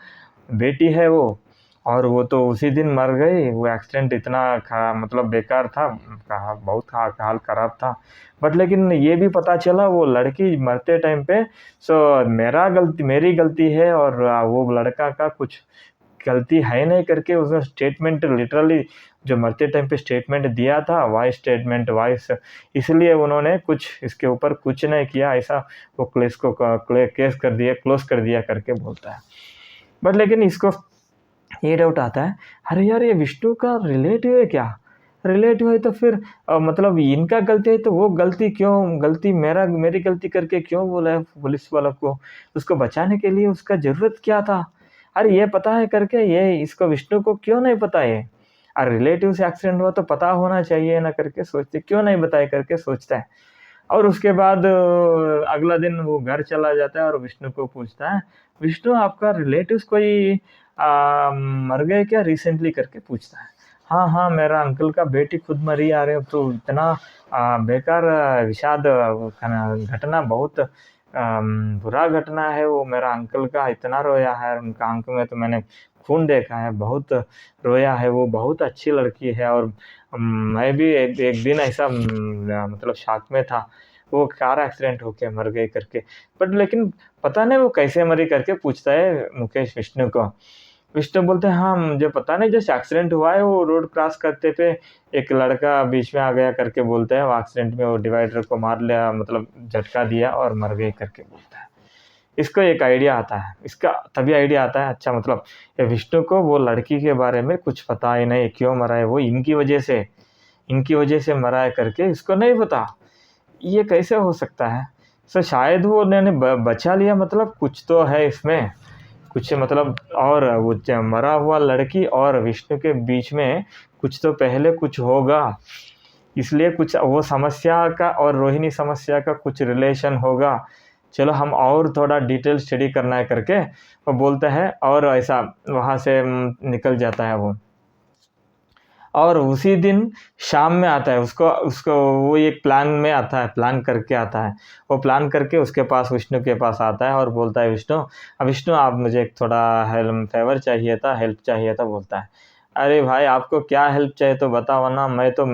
Speaker 1: बेटी है वो। और वो तो उसी दिन मर गई। वो एक्सीडेंट इतना मतलब बेकार था, बहुत हाल खराब था। बट लेकिन ये भी पता चला, वो लड़की मरते टाइम पे, सो मेरी गलती है, और वो लड़का का कुछ गलती है नहीं, करके उसने स्टेटमेंट लिटरली जो मरते टाइम पे स्टेटमेंट दिया था, वॉइस, इसलिए उन्होंने कुछ इसके ऊपर कुछ नहीं किया, ऐसा वो केस कर दिया, क्लोज कर दिया, करके बोलता है। बट लेकिन इसको ये डाउट आता है, अरे यार ये विष्णु का रिलेटिव है क्या? रिलेटिव है तो फिर मतलब इनका गलती है तो वो गलती मेरी गलती करके क्यों बोला है पुलिस वाला को? उसको बचाने के लिए उसका ज़रूरत क्या था? अरे ये पता है करके ये इसको विष्णु को क्यों नहीं पता ये? अरे रिलेटिव से एक्सीडेंट हुआ तो पता होना चाहिए ना करके सोचते, क्यों नहीं बताए करके सोचता है। और उसके बाद अगला दिन वो घर चला जाता है और विष्णु को पूछता है, "विष्णु आपका रिलेटिव्स कोई मर गए क्या रिसेंटली?" करके पूछता है। "हाँ, हाँ, मेरा अंकल का बेटी खुद मरी यार, अब तो इतना बेकार विषाद घटना बहुत बुरा घटना है वो मेरा अंकल का इतना रोया है, उनका आँख में तो मैंने खून देखा है, बहुत रोया है वो, बहुत अच्छी लड़की है और मैं भी एक एक दिन ऐसा मतलब शॉक में था, वो कार एक्सीडेंट होके मर गई करके। बट लेकिन पता नहीं वो कैसे मरी करके पूछता है मुकेश विष्णु को। विष्णु बोलते हैं, "हाँ, मुझे पता नहीं जस्ट एक्सीडेंट हुआ है, वो रोड क्रॉस करते पे एक लड़का बीच में आ गया करके बोलते हैं, वो एक्सीडेंट में वो डिवाइडर को मार लिया मतलब झटका दिया और मर गई करके बोलता है। इसको एक आइडिया आता है, इसका तभी आइडिया आता है अच्छा मतलब ये विष्णु को वो लड़की के बारे में कुछ पता ही नहीं, क्यों मरा है वो इनकी वजह से मरा है करके इसको नहीं पता। ये कैसे हो सकता है? सो शायद वो उन्होंने बचा लिया मतलब कुछ तो है इसमें, कुछ मतलब और वो मरा हुआ लड़की और विष्णु के बीच में कुछ तो पहले कुछ होगा, इसलिए कुछ वो समस्या का और रोहिणी समस्या का कुछ रिलेशन होगा। चलो हम और थोड़ा डिटेल स्टडी करना है करके वो बोलता है और ऐसा वहाँ से निकल जाता है वो। और उसी दिन शाम में आता है उसको उसको वो एक प्लान में आता है, प्लान करके आता है। वो प्लान करके उसके पास विष्णु के पास आता है और बोलता है, विष्णु आप मुझे एक थोड़ा हेल्प चाहिए था बोलता है। अरे भाई आपको क्या हेल्प चाहिए तो बताओ ना, मैं तो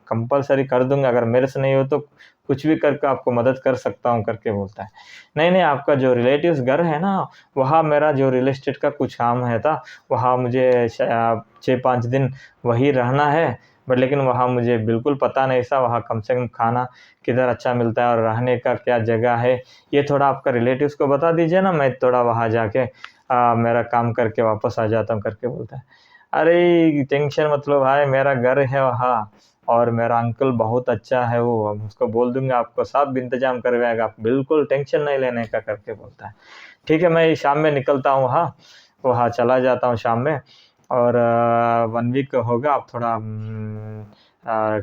Speaker 1: कंपल्सरी कर दूँगा, अगर मेरे से नहीं हो तो कुछ भी करके आपको मदद कर सकता हूँ करके बोलता है। नहीं, आपका जो रिलेटिव्स घर है ना, वहाँ मेरा जो रियल एस्टेट का कुछ काम है था, वहाँ मुझे 6-5 दिन वहीं रहना है, बट लेकिन वहाँ मुझे बिल्कुल पता नहीं था, वहाँ कम से कम खाना किधर अच्छा मिलता है और रहने का क्या जगह है, ये थोड़ा आपका रिलेटिव्स को बता दीजिए ना, मैं थोड़ा वहाँ जाके मेरा काम करके वापस आ जाता हूँ करके बोलता है। अरे टेंशन मत लो भाई, मेरा घर है वहाँ और मेरा अंकल बहुत अच्छा है वो, हम उसको बोल दूँगा आपको सब इंतज़ाम करवाएगा, आप बिल्कुल टेंशन नहीं लेने का करके बोलता है। ठीक है, मैं शाम में निकलता हूँ वहाँ, वहाँ चला जाता हूँ शाम में और 1 वीक होगा, आप थोड़ा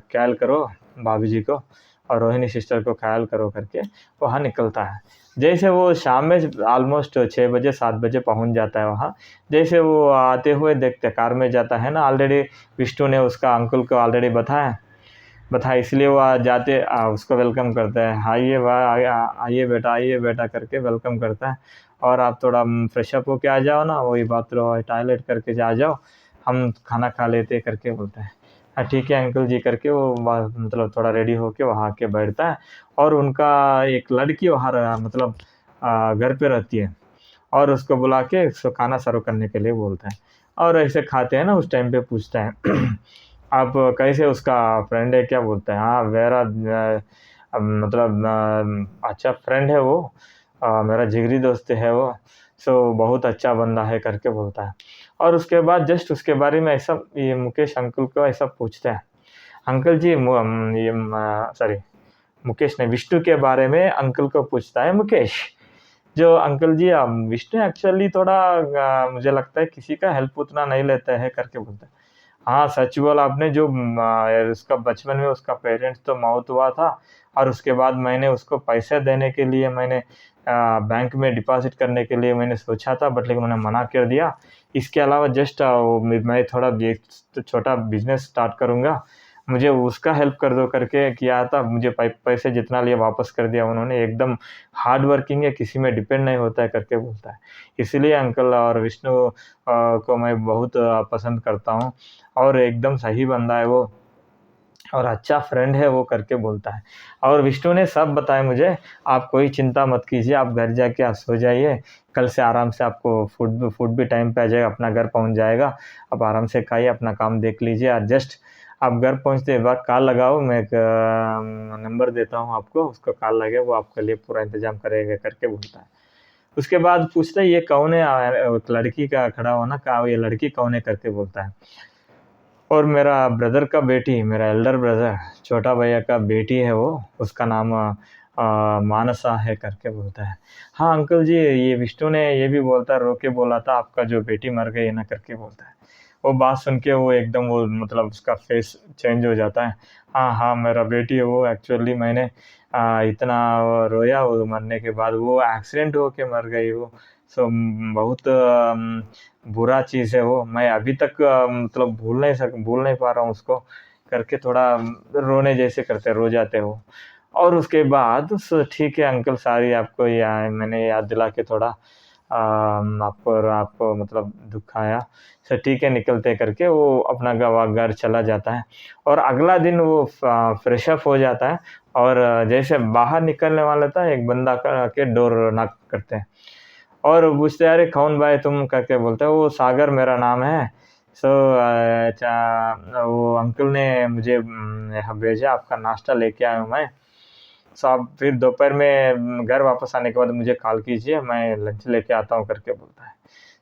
Speaker 1: ख़्याल करो भाभी जी को और रोहिणी सिस्टर को ख़्याल करो करके वहाँ निकलता है। जैसे वो शाम में ऑलमोस्ट 6 बजे 7 बजे पहुँच जाता है वहाँ। जैसे वो आते हुए देखते कार में जाता है ना, ऑलरेडी विष्णु ने उसका अंकल को ऑलरेडी बताया इसलिए वो जाते उसको वेलकम करता है। आइए बेटा करके वेलकम करता है और आप थोड़ा फ्रेश अप होके आ जाओ ना, वही बाथरूम टॉयलेट करके आ जाओ, हम खाना खा लेते करके बोलता है। हाँ ठीक है अंकल जी करके वो मतलब थोड़ा रेडी होके वहाँ आके बैठता है और उनका एक लड़की वहाँ मतलब घर पे रहती है और उसको बुला के उसको खाना सर्व करने के लिए बोलता है और ऐसे खाते हैं ना, उस टाइम पे पूछता है आप कैसे, उसका फ्रेंड है क्या बोलता है। हाँ मेरा मतलब अच्छा फ्रेंड है वो, मेरा जिगरी दोस्त है वो, सो बहुत अच्छा बंदा है करके बोलता है। और उसके बाद जस्ट उसके बारे में ऐसा ये मुकेश अंकल को ऐसा पूछता है, अंकल जी सॉरी मुकेश ने विष्णु के बारे में अंकल को पूछता है मुकेश, जो अंकल जी विष्णु एक्चुअली थोड़ा मुझे लगता है किसी का हेल्प उतना नहीं लेता है करके बोलता है। हाँ, सच बोला आपने, जो उसका बचपन में उसका पेरेंट्स तो मौत हुआ था और उसके बाद मैंने उसको पैसे देने के लिए मैंने बैंक में डिपॉज़िट करने के लिए मैंने सोचा था, बट लेकिन उन्होंने मना कर दिया। इसके अलावा जस्ट मैं थोड़ा एक छोटा बिज़नेस स्टार्ट करूँगा, मुझे उसका हेल्प कर दो करके किया था। मुझे पैसे जितना लिए वापस कर दिया उन्होंने, एकदम हार्ड वर्किंग है, किसी में डिपेंड नहीं होता है करके बोलता है। इसीलिए अंकल और विष्णु को मैं बहुत पसंद करता हूँ और एकदम सही बंदा है वो और अच्छा फ्रेंड है वो करके बोलता है। और विष्णु ने सब बताया मुझे, आप कोई चिंता मत कीजिए, आप घर जाके आप सो जाइए, कल से आराम से आपको फूड भी टाइम पे आ जाएगा, अपना घर पहुंच जाएगा, आप आराम से खाइए, अपना काम देख लीजिए और जस्ट आप घर पहुंचते बाद कॉल लगाओ, मैं एक नंबर देता हूँ आपको, उसको कॉल लगे, वो आपके लिए पूरा इंतजाम करेगा करके बोलता है। उसके बाद पूछता है ये कौन है, लड़की का खड़ा हुआ ना, ये लड़की कौन है करके बोलता है। और मेरा ब्रदर का बेटी, मेरा एल्डर ब्रदर, छोटा भैया का बेटी है वो, उसका नाम मानसा है करके बोलता है। हाँ अंकल जी, ये विष्णु ने ये भी बोलता, रो के बोला था आपका जो बेटी मर गई है ना करके बोलता है। वो बात सुन के वो एकदम वो मतलब उसका फेस चेंज हो जाता है। हाँ हाँ मेरा बेटी है वो, एक्चुअली मैंने इतना रोया वो मरने के बाद, वो एक्सीडेंट हो के मर गई वो। सो बहुत बुरा चीज़ है वो, मैं अभी तक मतलब भूल नहीं पा रहा हूँ उसको करके, थोड़ा रोने जैसे करते रो जाते हो। और उसके बाद ठीक है अंकल, सॉरी आपको मैंने याद दिला के थोड़ा आपको मतलब दुखाया। सर ठीक है, निकलते करके वो अपना घर चला जाता है। और अगला दिन वो फ्रेश अप हो जाता है, और जैसे बाहर निकलने वाला था, एक बंदा के डोर नॉक करते हैं और पूछते अरे कौन भाई तुम करके बोलते हैं, वो सागर मेरा नाम है। सो अच्छा वो अंकल ने मुझे यहाँ भेजा, आपका नाश्ता लेके आया हूँ मैं। सो आप फिर दोपहर में घर वापस आने के बाद मुझे कॉल कीजिए, मैं लंच लेके आता हूँ करके बोलता है।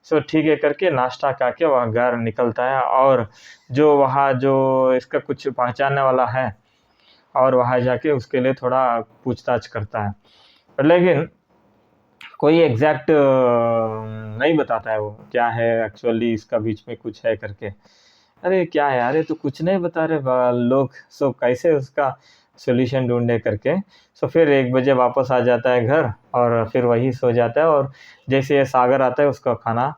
Speaker 1: सो ठीक है करके नाश्ता खा के वह घर निकलता है, और जो वहाँ जो इसका कुछ पहचानने वाला है, और वहाँ जाके उसके लिए थोड़ा पूछताछ करता है। लेकिन कोई एग्जैक्ट नहीं बताता है वो क्या है एक्चुअली, इसका बीच में कुछ है करके। अरे क्या है, अरे तो कुछ नहीं बता रहे लोग। सो कैसे उसका सॉल्यूशन ढूंढे करके, सो फिर 1 बजे वापस आ जाता है घर, और फिर वही सो जाता है। और जैसे ये सागर आता है उसका खाना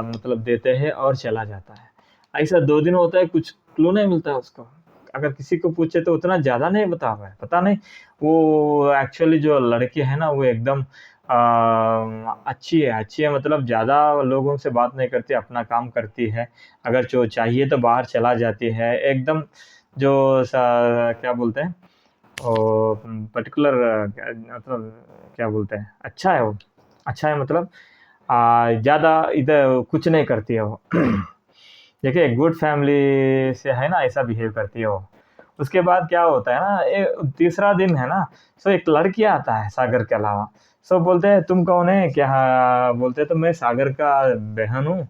Speaker 1: मतलब देते हैं और चला जाता है। ऐसा 2 दिन होता है, कुछ क्लू नहीं मिलता है उसको। अगर किसी को पूछे तो उतना ज़्यादा नहीं बता पाए, पता नहीं वो एक्चुअली जो लड़की है ना वो एकदम अच्छी है, मतलब ज़्यादा लोगों से बात नहीं करती, अपना काम करती है। अगर जो चाहिए तो बाहर चला जाती है एकदम, जो क्या बोलते हैं वो पर्टिकुलर, मतलब क्या बोलते हैं, अच्छा है वो, अच्छा है मतलब ज़्यादा इधर कुछ नहीं करती है वो। देखिए गुड फैमिली से है ना, ऐसा बिहेव करती है वो। उसके बाद क्या होता है ना, तीसरा दिन है ना, सो एक लड़की आता है सागर के अलावा। सो बोलते हैं तुम कौन है क्या, बोलते हैं तो मैं सागर का बहन हूँ,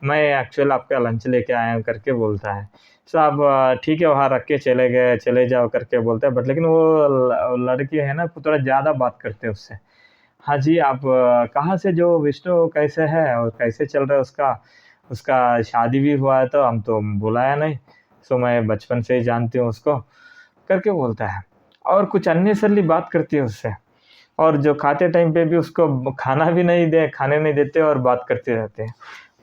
Speaker 1: मैं एक्चुअल आपका लंच लेके आया हूँ करके बोलता है। सो आप ठीक है वहाँ रख के चले जाओ करके बोलते हैं, बट लेकिन वो लड़की है ना थोड़ा ज़्यादा बात करते हैं उससे। हाँ जी, आप कहाँ से, जो विष्णु कैसे है और कैसे चल रहा है उसका, उसका शादी भी हुआ है तो हम तो बुलाया नहीं। सो मैं बचपन से ही जानती हूँ उसको करके बोलता है। और कुछ अननेसेसरली बात करती है उससे, और जो खाते टाइम पे भी उसको खाने नहीं देते और बात करते रहते हैं।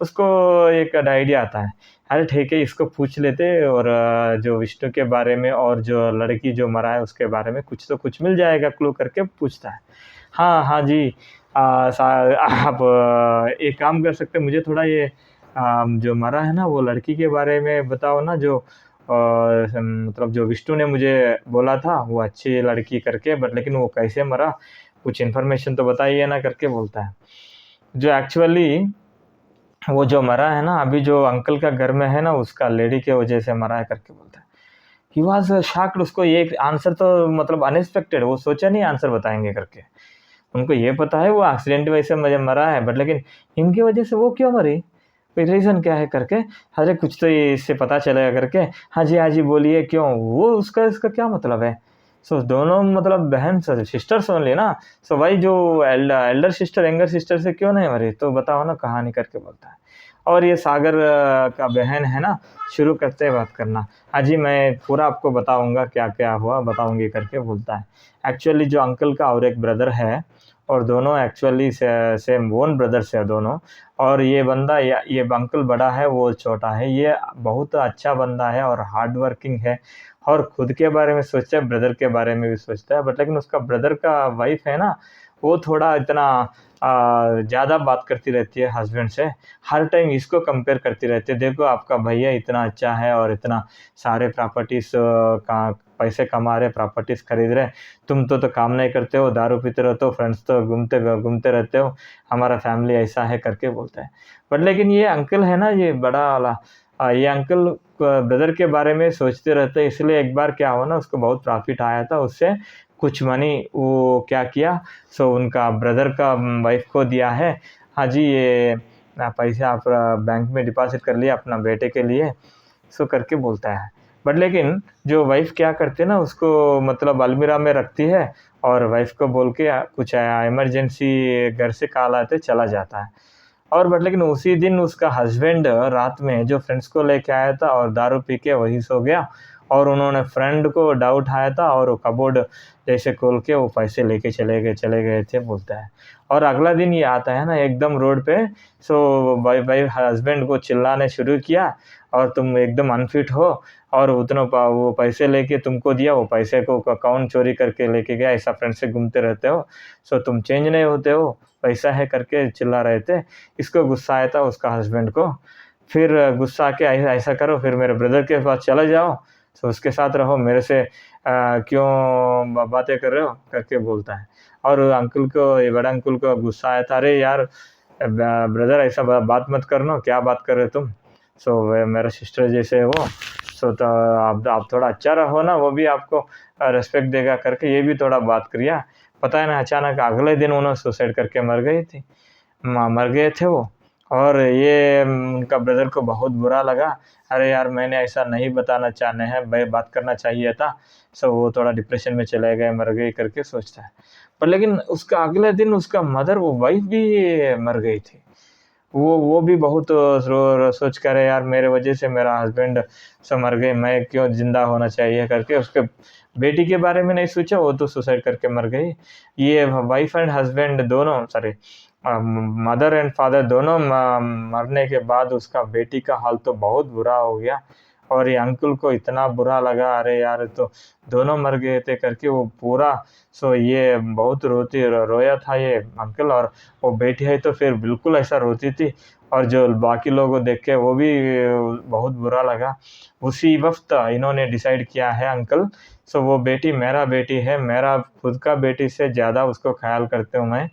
Speaker 1: उसको एक आइडिया आता है, अरे ठीक है इसको पूछ लेते, और जो विष्णु के बारे में और जो लड़की जो मरा है उसके बारे में कुछ तो कुछ मिल जाएगा क्लू करके पूछता है। हाँ हाँ जी, आप एक काम कर सकते हैं, मुझे थोड़ा ये जो मरा है ना वो लड़की के बारे में बताओ ना, जो मतलब जो विष्णु ने मुझे बोला था वो अच्छी लड़की करके, बट लेकिन वो कैसे मरा, कुछ इन्फॉर्मेशन तो बताइए ना करके बोलता है। जो एक्चुअली वो जो मरा है ना अभी, जो अंकल का घर में है ना, उसका लेडी के वजह से मरा है करके बोलता है। ही वॉज शॉक्ड, उसको ये आंसर तो मतलब अनएक्सपेक्टेड, वो सोचा नहीं आंसर बताएंगे करके। उनको ये पता है वो एक्सीडेंट वजह से मुझे मरा है, बट लेकिन इनकी वजह से वो क्यों मरी, कोई रीज़न क्या है करके। अरे कुछ तो ये इससे पता चलेगा करके। हाँ जी बोलिए क्यों, वो उसका इसका क्या मतलब है। सो दोनों मतलब बहन सिस्टर्स ओनली ना। सो भाई जो एल्डर सिस्टर यंगर सिस्टर से क्यों नहीं मरी, तो बताओ ना कहानी करके बोलता है। और ये सागर का बहन है ना, शुरू करते हैं बात करना। हाँ जी मैं पूरा आपको बताऊंगा क्या क्या हुआ, बताऊंगी करके बोलता है। एक्चुअली जो अंकल का और एक ब्रदर है, और दोनों एक्चुअली सेम ओन ब्रदर्स है दोनों। और ये बंदा ये अंकल बड़ा है वो छोटा है, ये बहुत अच्छा बंदा है और हार्ड वर्किंग है, और खुद के बारे में सोचता है, ब्रदर के बारे में भी सोचता है। बट लेकिन उसका ब्रदर का वाइफ है ना, वो थोड़ा इतना ज़्यादा बात करती रहती है हस्बैंड से। हर टाइम इसको कंपेयर करती रहती है, देखो आपका भैया इतना अच्छा है और इतना सारे प्रॉपर्टीज का पैसे कमा रहे, प्रॉपर्टीज खरीद रहे, तुम तो काम नहीं करते हो, दारू पीते रहते हो, फ्रेंड्स तो घूमते घूमते रहते हो, हमारा फैमिली ऐसा है करके बोलता है। बट लेकिन ये अंकल है ना, ये बड़ा वाला, ये अंकल ब्रदर के बारे में सोचते रहते हैं। इसलिए एक बार क्या हुआ ना, उसको बहुत प्रॉफिट आया था उससे, कुछ मनी वो क्या किया, सो उनका ब्रदर का वाइफ को दिया है। हाँ जी, ये पैसे आप बैंक में डिपॉजिट कर लिया अपना बेटे के लिए। सो करके बोलता है। बट लेकिन जो वाइफ़ क्या करती है ना, उसको मतलब अलमीरा में रखती है और वाइफ़ को बोल के कुछ इमरजेंसी घर से कॉल आते चला जाता है। और बट लेकिन उसी दिन उसका हस्बैंड रात में जो फ्रेंड्स को लेके आया था और दारू पी के वहीं सो गया, और उन्होंने फ्रेंड को डाउट आया था और वो कबोर्ड जैसे खोल के वो पैसे लेके चले गए थे बोलता है। और अगला दिन ये आता है ना एकदम रोड पे, सो भाई हस्बैंड को चिल्लाने शुरू किया, और तुम एकदम अनफिट हो, और उतना वो पैसे लेके तुमको दिया, वो पैसे को अकाउंट चोरी करके लेके गया, ऐसा फ्रेंड से घूमते रहते हो, सो तुम चेंज नहीं होते हो, पैसा है करके चिल्ला रहे थे। इसको गुस्सा आया था उसका हस्बैंड को। फिर गुस्सा आके ऐसा करो, फिर मेरे ब्रदर के पास चले जाओ, तो उसके साथ रहो, मेरे से क्यों बातें कर रहे हो करके बोलता है। और अंकल को, ये बड़ा अंकल को गुस्सा आया था, अरे यार ब्रदर ऐसा बात मत करना, क्या बात कर रहे हो तुम, सो मेरा सिस्टर जैसे है वो, सो तो आप थोड़ा अच्छा रहो ना, वो भी आपको रिस्पेक्ट देगा करके ये भी थोड़ा बात किया। पता है ना, अचानक अगले दिन उन्होंने सुसाइड करके मर गए थे वो। और ये उनका ब्रदर को बहुत बुरा लगा, अरे यार मैंने ऐसा नहीं बताना चाहने हैं, मैं बात करना चाहिए था, सो वो थोड़ा डिप्रेशन में चले गए, मर गए करके सोचता है। पर लेकिन उसका अगले दिन उसका मदर, वो वाइफ भी मर गई थी। वो भी बहुत सोच कर, यार मेरे वजह से मेरा हस्बैंड सब मर गए, मैं क्यों जिंदा होना चाहिए करके उसके बेटी के बारे में नहीं सोचा, वो तो सुसाइड करके मर गई। ये वाइफ एंड हस्बैंड दोनों, सॉरी मदर एंड फादर दोनों मरने के बाद उसका बेटी का हाल तो बहुत बुरा हो गया। और ये अंकल को इतना बुरा लगा, अरे यार तो दोनों मर गए थे करके वो पूरा, सो ये बहुत रोया था ये अंकल। और वो बेटी है तो फिर बिल्कुल ऐसा रोती थी, और जो बाकी लोगों देख के वो भी बहुत बुरा लगा। उसी वक्त इन्होंने डिसाइड किया है अंकल, सो वो बेटी मेरा बेटी है, मेरा खुद का बेटी से ज़्यादा उसको ख्याल करते हूँ मैं,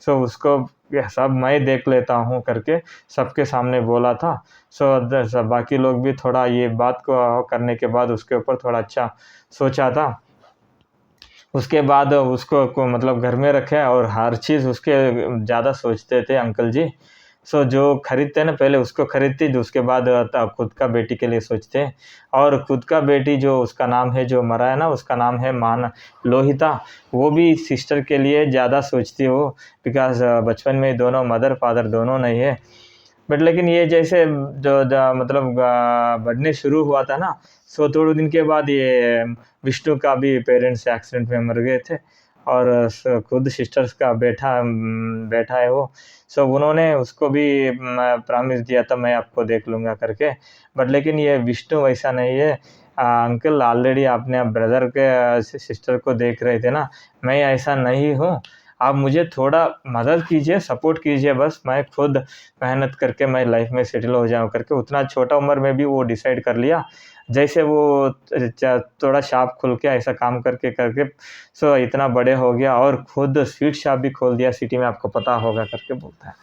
Speaker 1: सो उसको ये सब मैं देख लेता हूँ करके सबके सामने बोला था। सो बाकी लोग भी थोड़ा ये बात को करने के बाद उसके ऊपर थोड़ा अच्छा सोचा था। उसके बाद उसको मतलब घर में रखे, और हर चीज़ उसके ज़्यादा सोचते थे अंकल जी। सो जो खरीदते हैं ना, पहले उसको खरीदते, जो उसके बाद खुद का बेटी के लिए सोचते हैं। और खुद का बेटी जो उसका नाम है, जो मरा है ना, उसका नाम है लोहिता। वो भी सिस्टर के लिए ज़्यादा सोचती है वो, बिकॉज़ बचपन में दोनों मदर फादर दोनों नहीं है। बट लेकिन ये जैसे मतलब बढ़ने शुरू हुआ था ना, सो थोड़े दिन के बाद ये विष्णु का भी पेरेंट्स एक्सीडेंट में मर गए थे। और खुद सिस्टर्स का बेटा है वो। सो उन्होंने उसको भी प्रॉमिस दिया था, मैं आपको देख लूँगा करके। बट लेकिन ये विष्णु वैसा नहीं है। अंकल ऑलरेडी आपने ब्रदर के सिस्टर को देख रहे थे ना, मैं ऐसा नहीं हूँ। आप मुझे थोड़ा मदद कीजिए, सपोर्ट कीजिए, बस मैं खुद मेहनत करके मैं लाइफ में सेटल हो जाऊँ करके। उतना छोटा उम्र में भी वो डिसाइड कर लिया। जैसे वो थोड़ा शॉप खुल के ऐसा काम करके करके सो इतना बड़े हो गया, और खुद स्वीट शॉप भी खोल दिया सिटी में, आपको पता होगा करके बोलता है।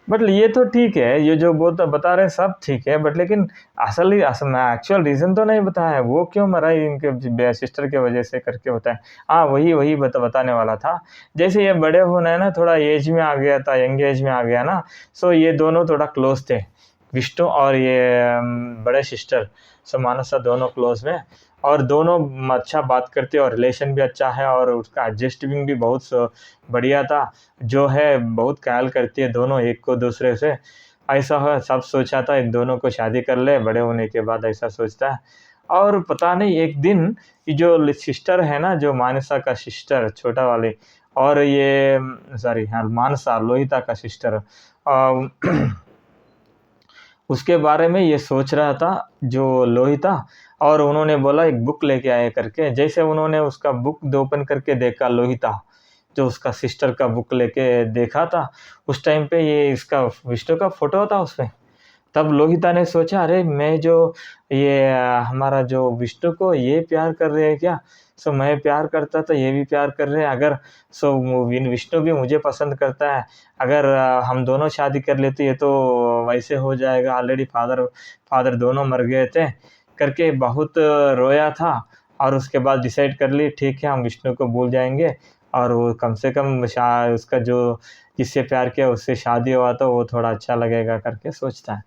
Speaker 1: बट ये तो ठीक है, ये जो बता रहे हैं सब ठीक है, बट लेकिन एक्चुअल रीज़न तो नहीं बताया है, वो क्यों मरा इनके सिस्टर के वजह से करके होता है। हाँ, वही बताने वाला था। जैसे ये बड़े होना है ना, थोड़ा एज में आ गया था, यंग एज में आ गया ना, सो ये दोनों थोड़ा क्लोज थे, विष्णु और ये बड़े सिस्टर। सो मानसा दोनों क्लोज में, और दोनों अच्छा बात करते, और रिलेशन भी अच्छा है, और उसका एडजस्टिंग भी बहुत बढ़िया था। जो है बहुत ख्याल करती है दोनों एक को दूसरे से। ऐसा है, सब सोचा था इन दोनों को शादी कर ले बड़े होने के बाद, ऐसा सोचता है। और पता नहीं एक दिन ये जो सिस्टर है ना, जो मानसा का सिस्टर छोटा वाली, और ये सॉरी हाँ, मानसा लोहिता का सिस्टर, उसके बारे में ये सोच रहा था जो लोहिता। और उन्होंने बोला एक बुक लेके आए करके। जैसे उन्होंने उसका बुक ओपन करके देखा, लोहिता जो उसका सिस्टर का बुक लेके देखा था, उस टाइम पे ये इसका विष्णु का फोटो था उसमें। तब लोहिता ने सोचा, अरे मैं जो ये हमारा जो विष्णु को ये प्यार कर रहे हैं क्या, सो मैं प्यार करता तो ये भी प्यार कर रहे हैं, अगर सो विष्णु भी मुझे पसंद करता है, अगर हम दोनों शादी कर लेते ये तो वैसे हो जाएगा, ऑलरेडी फादर दोनों मर गए थे करके बहुत रोया था। और उसके बाद डिसाइड कर ली, ठीक है हम विष्णु को भूल जाएंगे, और वो कम से कम उसका जो जिससे प्यार किया उससे शादी हुआ तो वो थोड़ा अच्छा लगेगा करके सोचता है।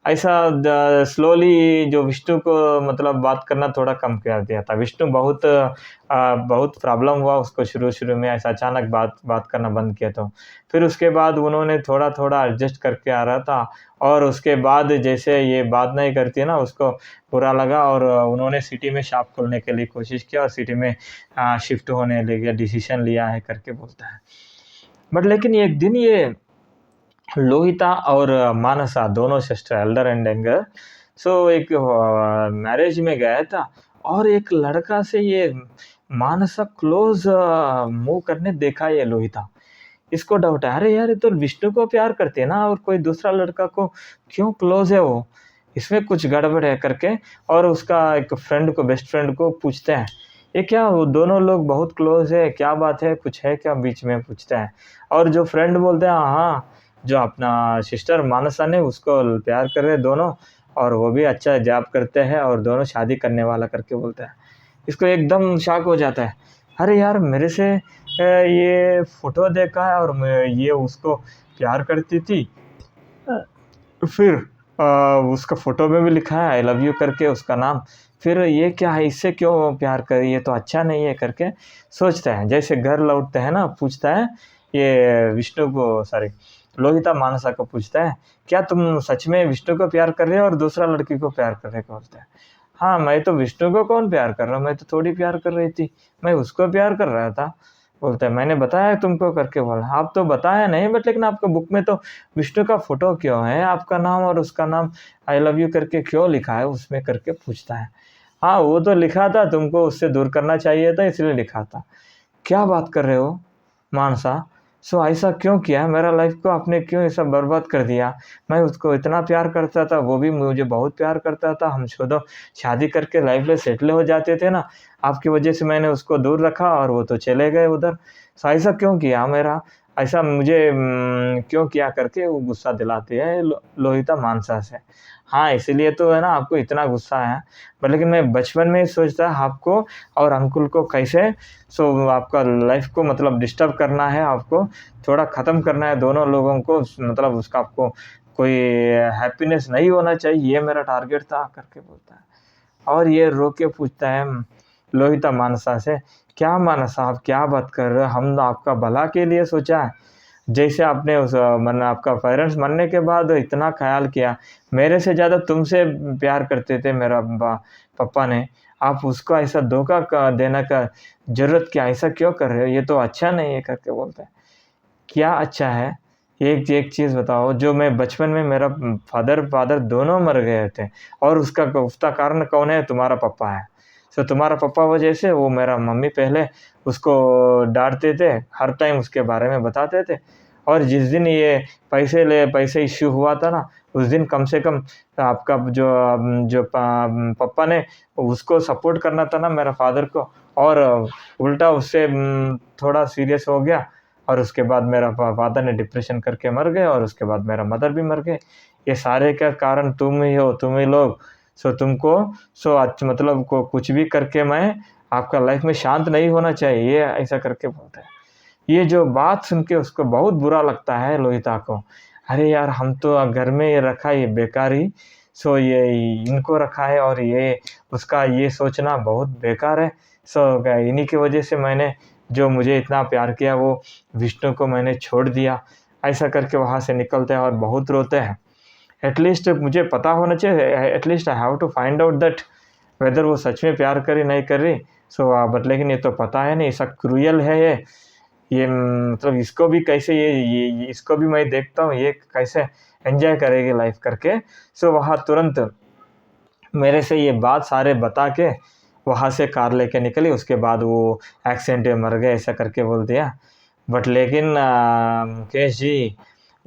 Speaker 1: ऐसा स्लोली जो विष्णु को मतलब बात करना थोड़ा कम कर दिया था। विष्णु बहुत प्रॉब्लम हुआ उसको शुरू-शुरू में, ऐसा अचानक बात बात करना बंद किया तो। फिर उसके बाद उन्होंने थोड़ा-थोड़ा एडजस्ट करके आ रहा था और उसके बाद जैसे ये बात नहीं करती है ना, उसको बुरा लगा और उन्होंने सिटी में शॉप खोलने के लिए कोशिश किया और सिटी में शिफ्ट होने लगे, डिसीज़न लिया है करके बोलता है। बट लेकिन एक दिन ये लोहिता और मानसा दोनों सिस्टर एल्डर एंड यंगर, सो एक मैरिज में गया था और एक लड़का से ये मानसा क्लोज मूव करने देखा ये लोहिता। इसको डाउट है, अरे यार ये तो विष्णु को प्यार करती है ना और कोई दूसरा लड़का को क्यों क्लोज है वो, इसमें कुछ गड़बड़ है करके। और उसका एक फ्रेंड को, बेस्ट फ्रेंड को पूछते हैं, ये क्या वो दोनों लोग बहुत क्लोज है, क्या बात है, कुछ है क्या बीच में, पूछते हैं। और जो फ्रेंड बोलते हैं हाँ, जो अपना सिस्टर मानसा ने उसको प्यार कर रहे दोनों और वो भी अच्छा जॉब करते हैं और दोनों शादी करने वाला करके बोलते हैं। इसको एकदम शॉक हो जाता है, अरे यार मेरे से ये फ़ोटो देखा है और ये उसको प्यार करती थी। अ, फिर उसका फ़ोटो में भी लिखा है आई लव यू करके उसका नाम। फिर ये क्या है, इससे क्यों प्यार करे, ये तो अच्छा नहीं है करके सोचता है। जैसे घर लौटते हैं ना, पूछता है ये विष्णु को, सॉरी लोहिता मानसा को पूछता है, क्या तुम सच में विष्णु को प्यार कर रहे हो और दूसरा लड़की को प्यार कर रहे हो? बोलता है, हाँ मैं तो विष्णु को कौन प्यार कर रहा हूँ, मैं तो थोड़ी प्यार कर रही थी, मैं उसको प्यार कर रहा था। बोलता है, मैंने बताया तुमको करके बोला, आप तो बताया नहीं बट लेकिन आपका बुक में तो विष्णु का फोटो क्यों है, आपका नाम और उसका नाम आई लव यू करके क्यों लिखा है उसमें करके पूछता है। हाँ वो तो लिखा था, तुमको उससे दूर करना चाहिए था इसलिए लिखा था। क्या बात कर रहे हो मानसा, सो ऐसा क्यों किया, मेरा लाइफ को आपने क्यों ऐसा बर्बाद कर दिया, मैं उसको इतना प्यार करता था, वो भी मुझे बहुत प्यार करता था, हम दोनों शादी करके लाइफ में सेटल हो जाते थे ना, आपकी वजह से मैंने उसको दूर रखा और वो तो चले गए उधर। सो ऐसा क्यों किया मेरा, ऐसा मुझे क्यों किया करके वो गुस्सा दिलाती है लोहिता मानसा से। हाँ इसीलिए तो है ना आपको इतना गुस्सा है, पर लेकिन मैं बचपन में ही सोचता आपको और अंकुल को कैसे, सो आपका लाइफ को मतलब डिस्टर्ब करना है, आपको थोड़ा ख़त्म करना है दोनों लोगों को, मतलब उसका आपको कोई हैप्पीनेस नहीं होना चाहिए, ये मेरा टारगेट था करके बोलता है। और ये रो के पूछता है लोहिता मानसा से, क्या मानसा आप क्या बात कर रहे हो, हम तो आपका भला के लिए सोचा है, जैसे आपने उस मन आपका पेरेंट्स मरने के बाद इतना ख़्याल किया, मेरे से ज़्यादा तुमसे प्यार करते थे मेरा पापा ने, आप उसको ऐसा धोखा देने का ज़रूरत क्या, ऐसा क्यों कर रहे हो, ये तो अच्छा नहीं है करके बोलते हैं। क्या अच्छा है, एक एक चीज़ बताओ, जो मैं बचपन में मेरा फादर दोनों मर गए थे और उसका कारण कौन है, तुम्हारा पापा है। सो तुम्हारा पापा वजह से वो मेरा मम्मी पहले उसको डाँटते थे, हर टाइम उसके बारे में बताते थे और जिस दिन ये पैसे इश्यू हुआ था ना, उस दिन कम से कम आपका जो पापा ने उसको सपोर्ट करना था ना मेरा फादर को, और उल्टा उससे थोड़ा सीरियस हो गया और उसके बाद मेरा फादर ने डिप्रेशन करके मर गए और उसके बाद मेरा मदर भी मर गए। ये सारे का कारण तुम ही हो, तुम ही लोग। सो तुमको मतलब को कुछ भी करके मैं आपका लाइफ में शांत नहीं होना चाहिए, ये ऐसा करके बोलता है। ये जो बात सुन के उसको बहुत बुरा लगता है लोहिता को। अरे यार हम तो घर में ये रखा ये बेकारी, सो ये इनको रखा है और ये उसका ये सोचना बहुत बेकार है। सो इन्हीं की वजह से मैंने जो मुझे इतना प्यार किया वो विष्णु को मैंने छोड़ दिया। ऐसा करके वहाँ से निकलते हैं और बहुत रोते हैं। एटलीस्ट मुझे पता होना चाहिए, at least I have to find out that whether वो सच में प्यार कर रही नहीं कर रही। सो बट लेकिन ये तो पता है नहीं, ऐसा क्रूयल है ये मतलब इसको भी कैसे ये इसको भी मैं देखता हूँ ये कैसे एंजॉय करेगी लाइफ करके। सो वहाँ तुरंत मेरे से ये बात सारे बता के वहाँ से कार लेके निकली, उसके बाद वो एक्सीडेंट में मर गए ऐसा करके बोल दिया। बट लेकिन मुकेश जी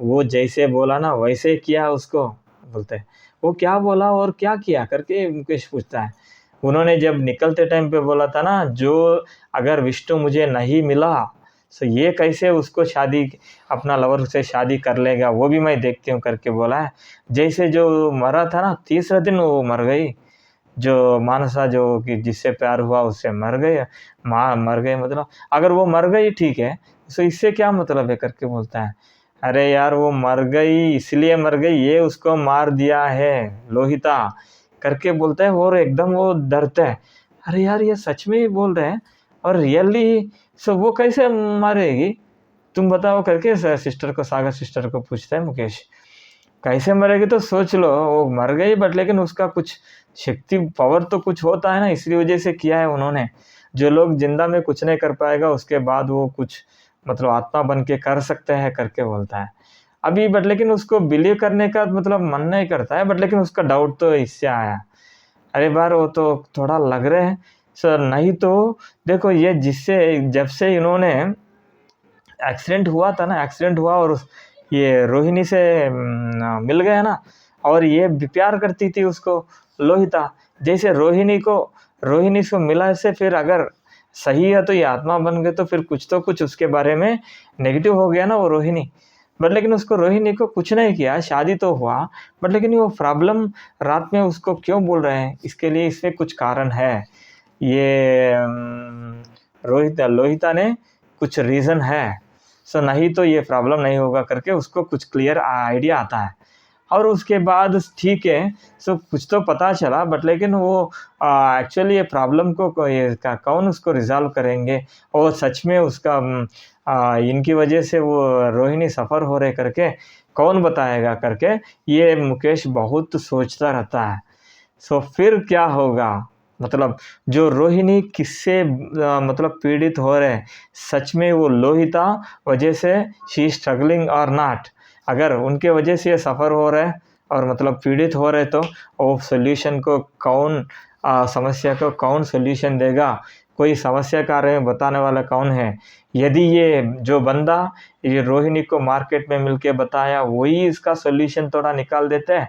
Speaker 1: वो जैसे बोला ना वैसे ही किया उसको, बोलते हैं वो क्या बोला और क्या किया करके मुकेश पूछता है। उन्होंने जब निकलते टाइम पे बोला था ना, जो अगर विष्णु मुझे नहीं मिला तो ये कैसे उसको शादी अपना लवर से शादी कर लेगा, वो भी मैं देखती हूँ करके बोला है। जैसे जो मरा था ना तीसरा दिन वो मर गई, जो मानसा जो कि जिससे प्यार हुआ उससे मर गए, माँ मर गए, मतलब अगर वो मर गई ठीक है, तो इससे क्या मतलब है करके बोलता है। अरे यार वो मर गई, इसलिए मर गई, ये उसको मार दिया है लोहिता करके बोलता है और एकदम वो डरता है। अरे यार ये सच में ही बोल रहे हैं और रियली, सो वो कैसे मारेगी तुम बताओ करके सिस्टर को, सागर सिस्टर को पूछता है मुकेश। कैसे मरेगी तो सोच लो, वो मर गई बट लेकिन उसका कुछ शक्ति पावर तो कुछ होता है ना, इसलिए वजह से किया है उन्होंने। जो लोग जिंदा में कुछ नहीं कर पाएगा उसके बाद वो कुछ मतलब आत्मा बन के कर सकते हैं करके बोलता है। अभी बट लेकिन उसको बिलीव करने का मतलब मन नहीं करता है, बट लेकिन उसका डाउट तो इससे आया। अरे बार वो तो थोड़ा लग रहे हैं सर, नहीं तो देखो ये जिससे जब से इन्होंने एक्सीडेंट हुआ था ना, एक्सीडेंट हुआ और ये रोहिणी से मिल गया ना, और ये भी प्यार करती थी उसको लोहिता। जैसे रोहिणी को मिला से फिर अगर सही है तो ये आत्मा बन गए, तो फिर कुछ तो कुछ उसके बारे में नेगेटिव हो गया ना वो रोहिणी। बट लेकिन उसको रोहिणी को कुछ नहीं किया, शादी तो हुआ, बट लेकिन वो प्रॉब्लम रात में उसको क्यों बोल रहे हैं, इसके लिए इसमें कुछ कारण है। ये लोहिता ने कुछ रीज़न है। सो नहीं तो ये प्रॉब्लम नहीं होगा करके उसको कुछ क्लियर आइडिया आता है। और उसके बाद ठीक है, सो कुछ तो पता चला, बट लेकिन वो एक्चुअली ये प्रॉब्लम को ये कौन उसको रिजॉल्व करेंगे, और सच में उसका इनकी वजह से वो रोहिणी सफ़र हो रहे करके कौन बताएगा करके ये मुकेश बहुत सोचता रहता है। सो फिर क्या होगा, मतलब जो रोहिणी किससे मतलब पीड़ित हो रहे हैं, सच में वो लोहिता वजह से शी स्ट्रगलिंग और नॉट, अगर उनके वजह से ये सफ़र हो रहा है और मतलब पीड़ित हो रहे, तो वो सोल्यूशन को कौन समस्या को कौन सोल्यूशन देगा, कोई समस्या के बारे में बताने वाला कौन है। यदि ये जो बंदा ये रोहिणी को मार्केट में मिलके बताया वही इसका सोल्यूशन थोड़ा निकाल देता है,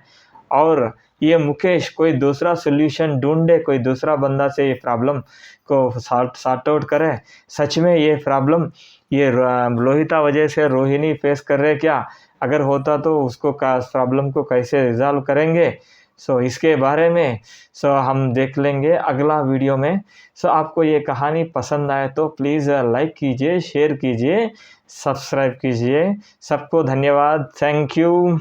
Speaker 1: और ये मुकेश कोई दूसरा सोल्यूशन ढूंढे, कोई दूसरा बंदा से ये प्रॉब्लम को सॉर्ट आउट करे, सच में ये प्रॉब्लम ये लोहिता वजह से रोहिणी फेस कर रहे क्या, अगर होता तो उसको प्रॉब्लम को कैसे रिजॉल्व करेंगे। सो इसके बारे में हम देख लेंगे अगला वीडियो में। सो आपको ये कहानी पसंद आए तो प्लीज़ लाइक कीजिए, शेयर कीजिए, सब्सक्राइब कीजिए। सबको धन्यवाद, थैंक यू।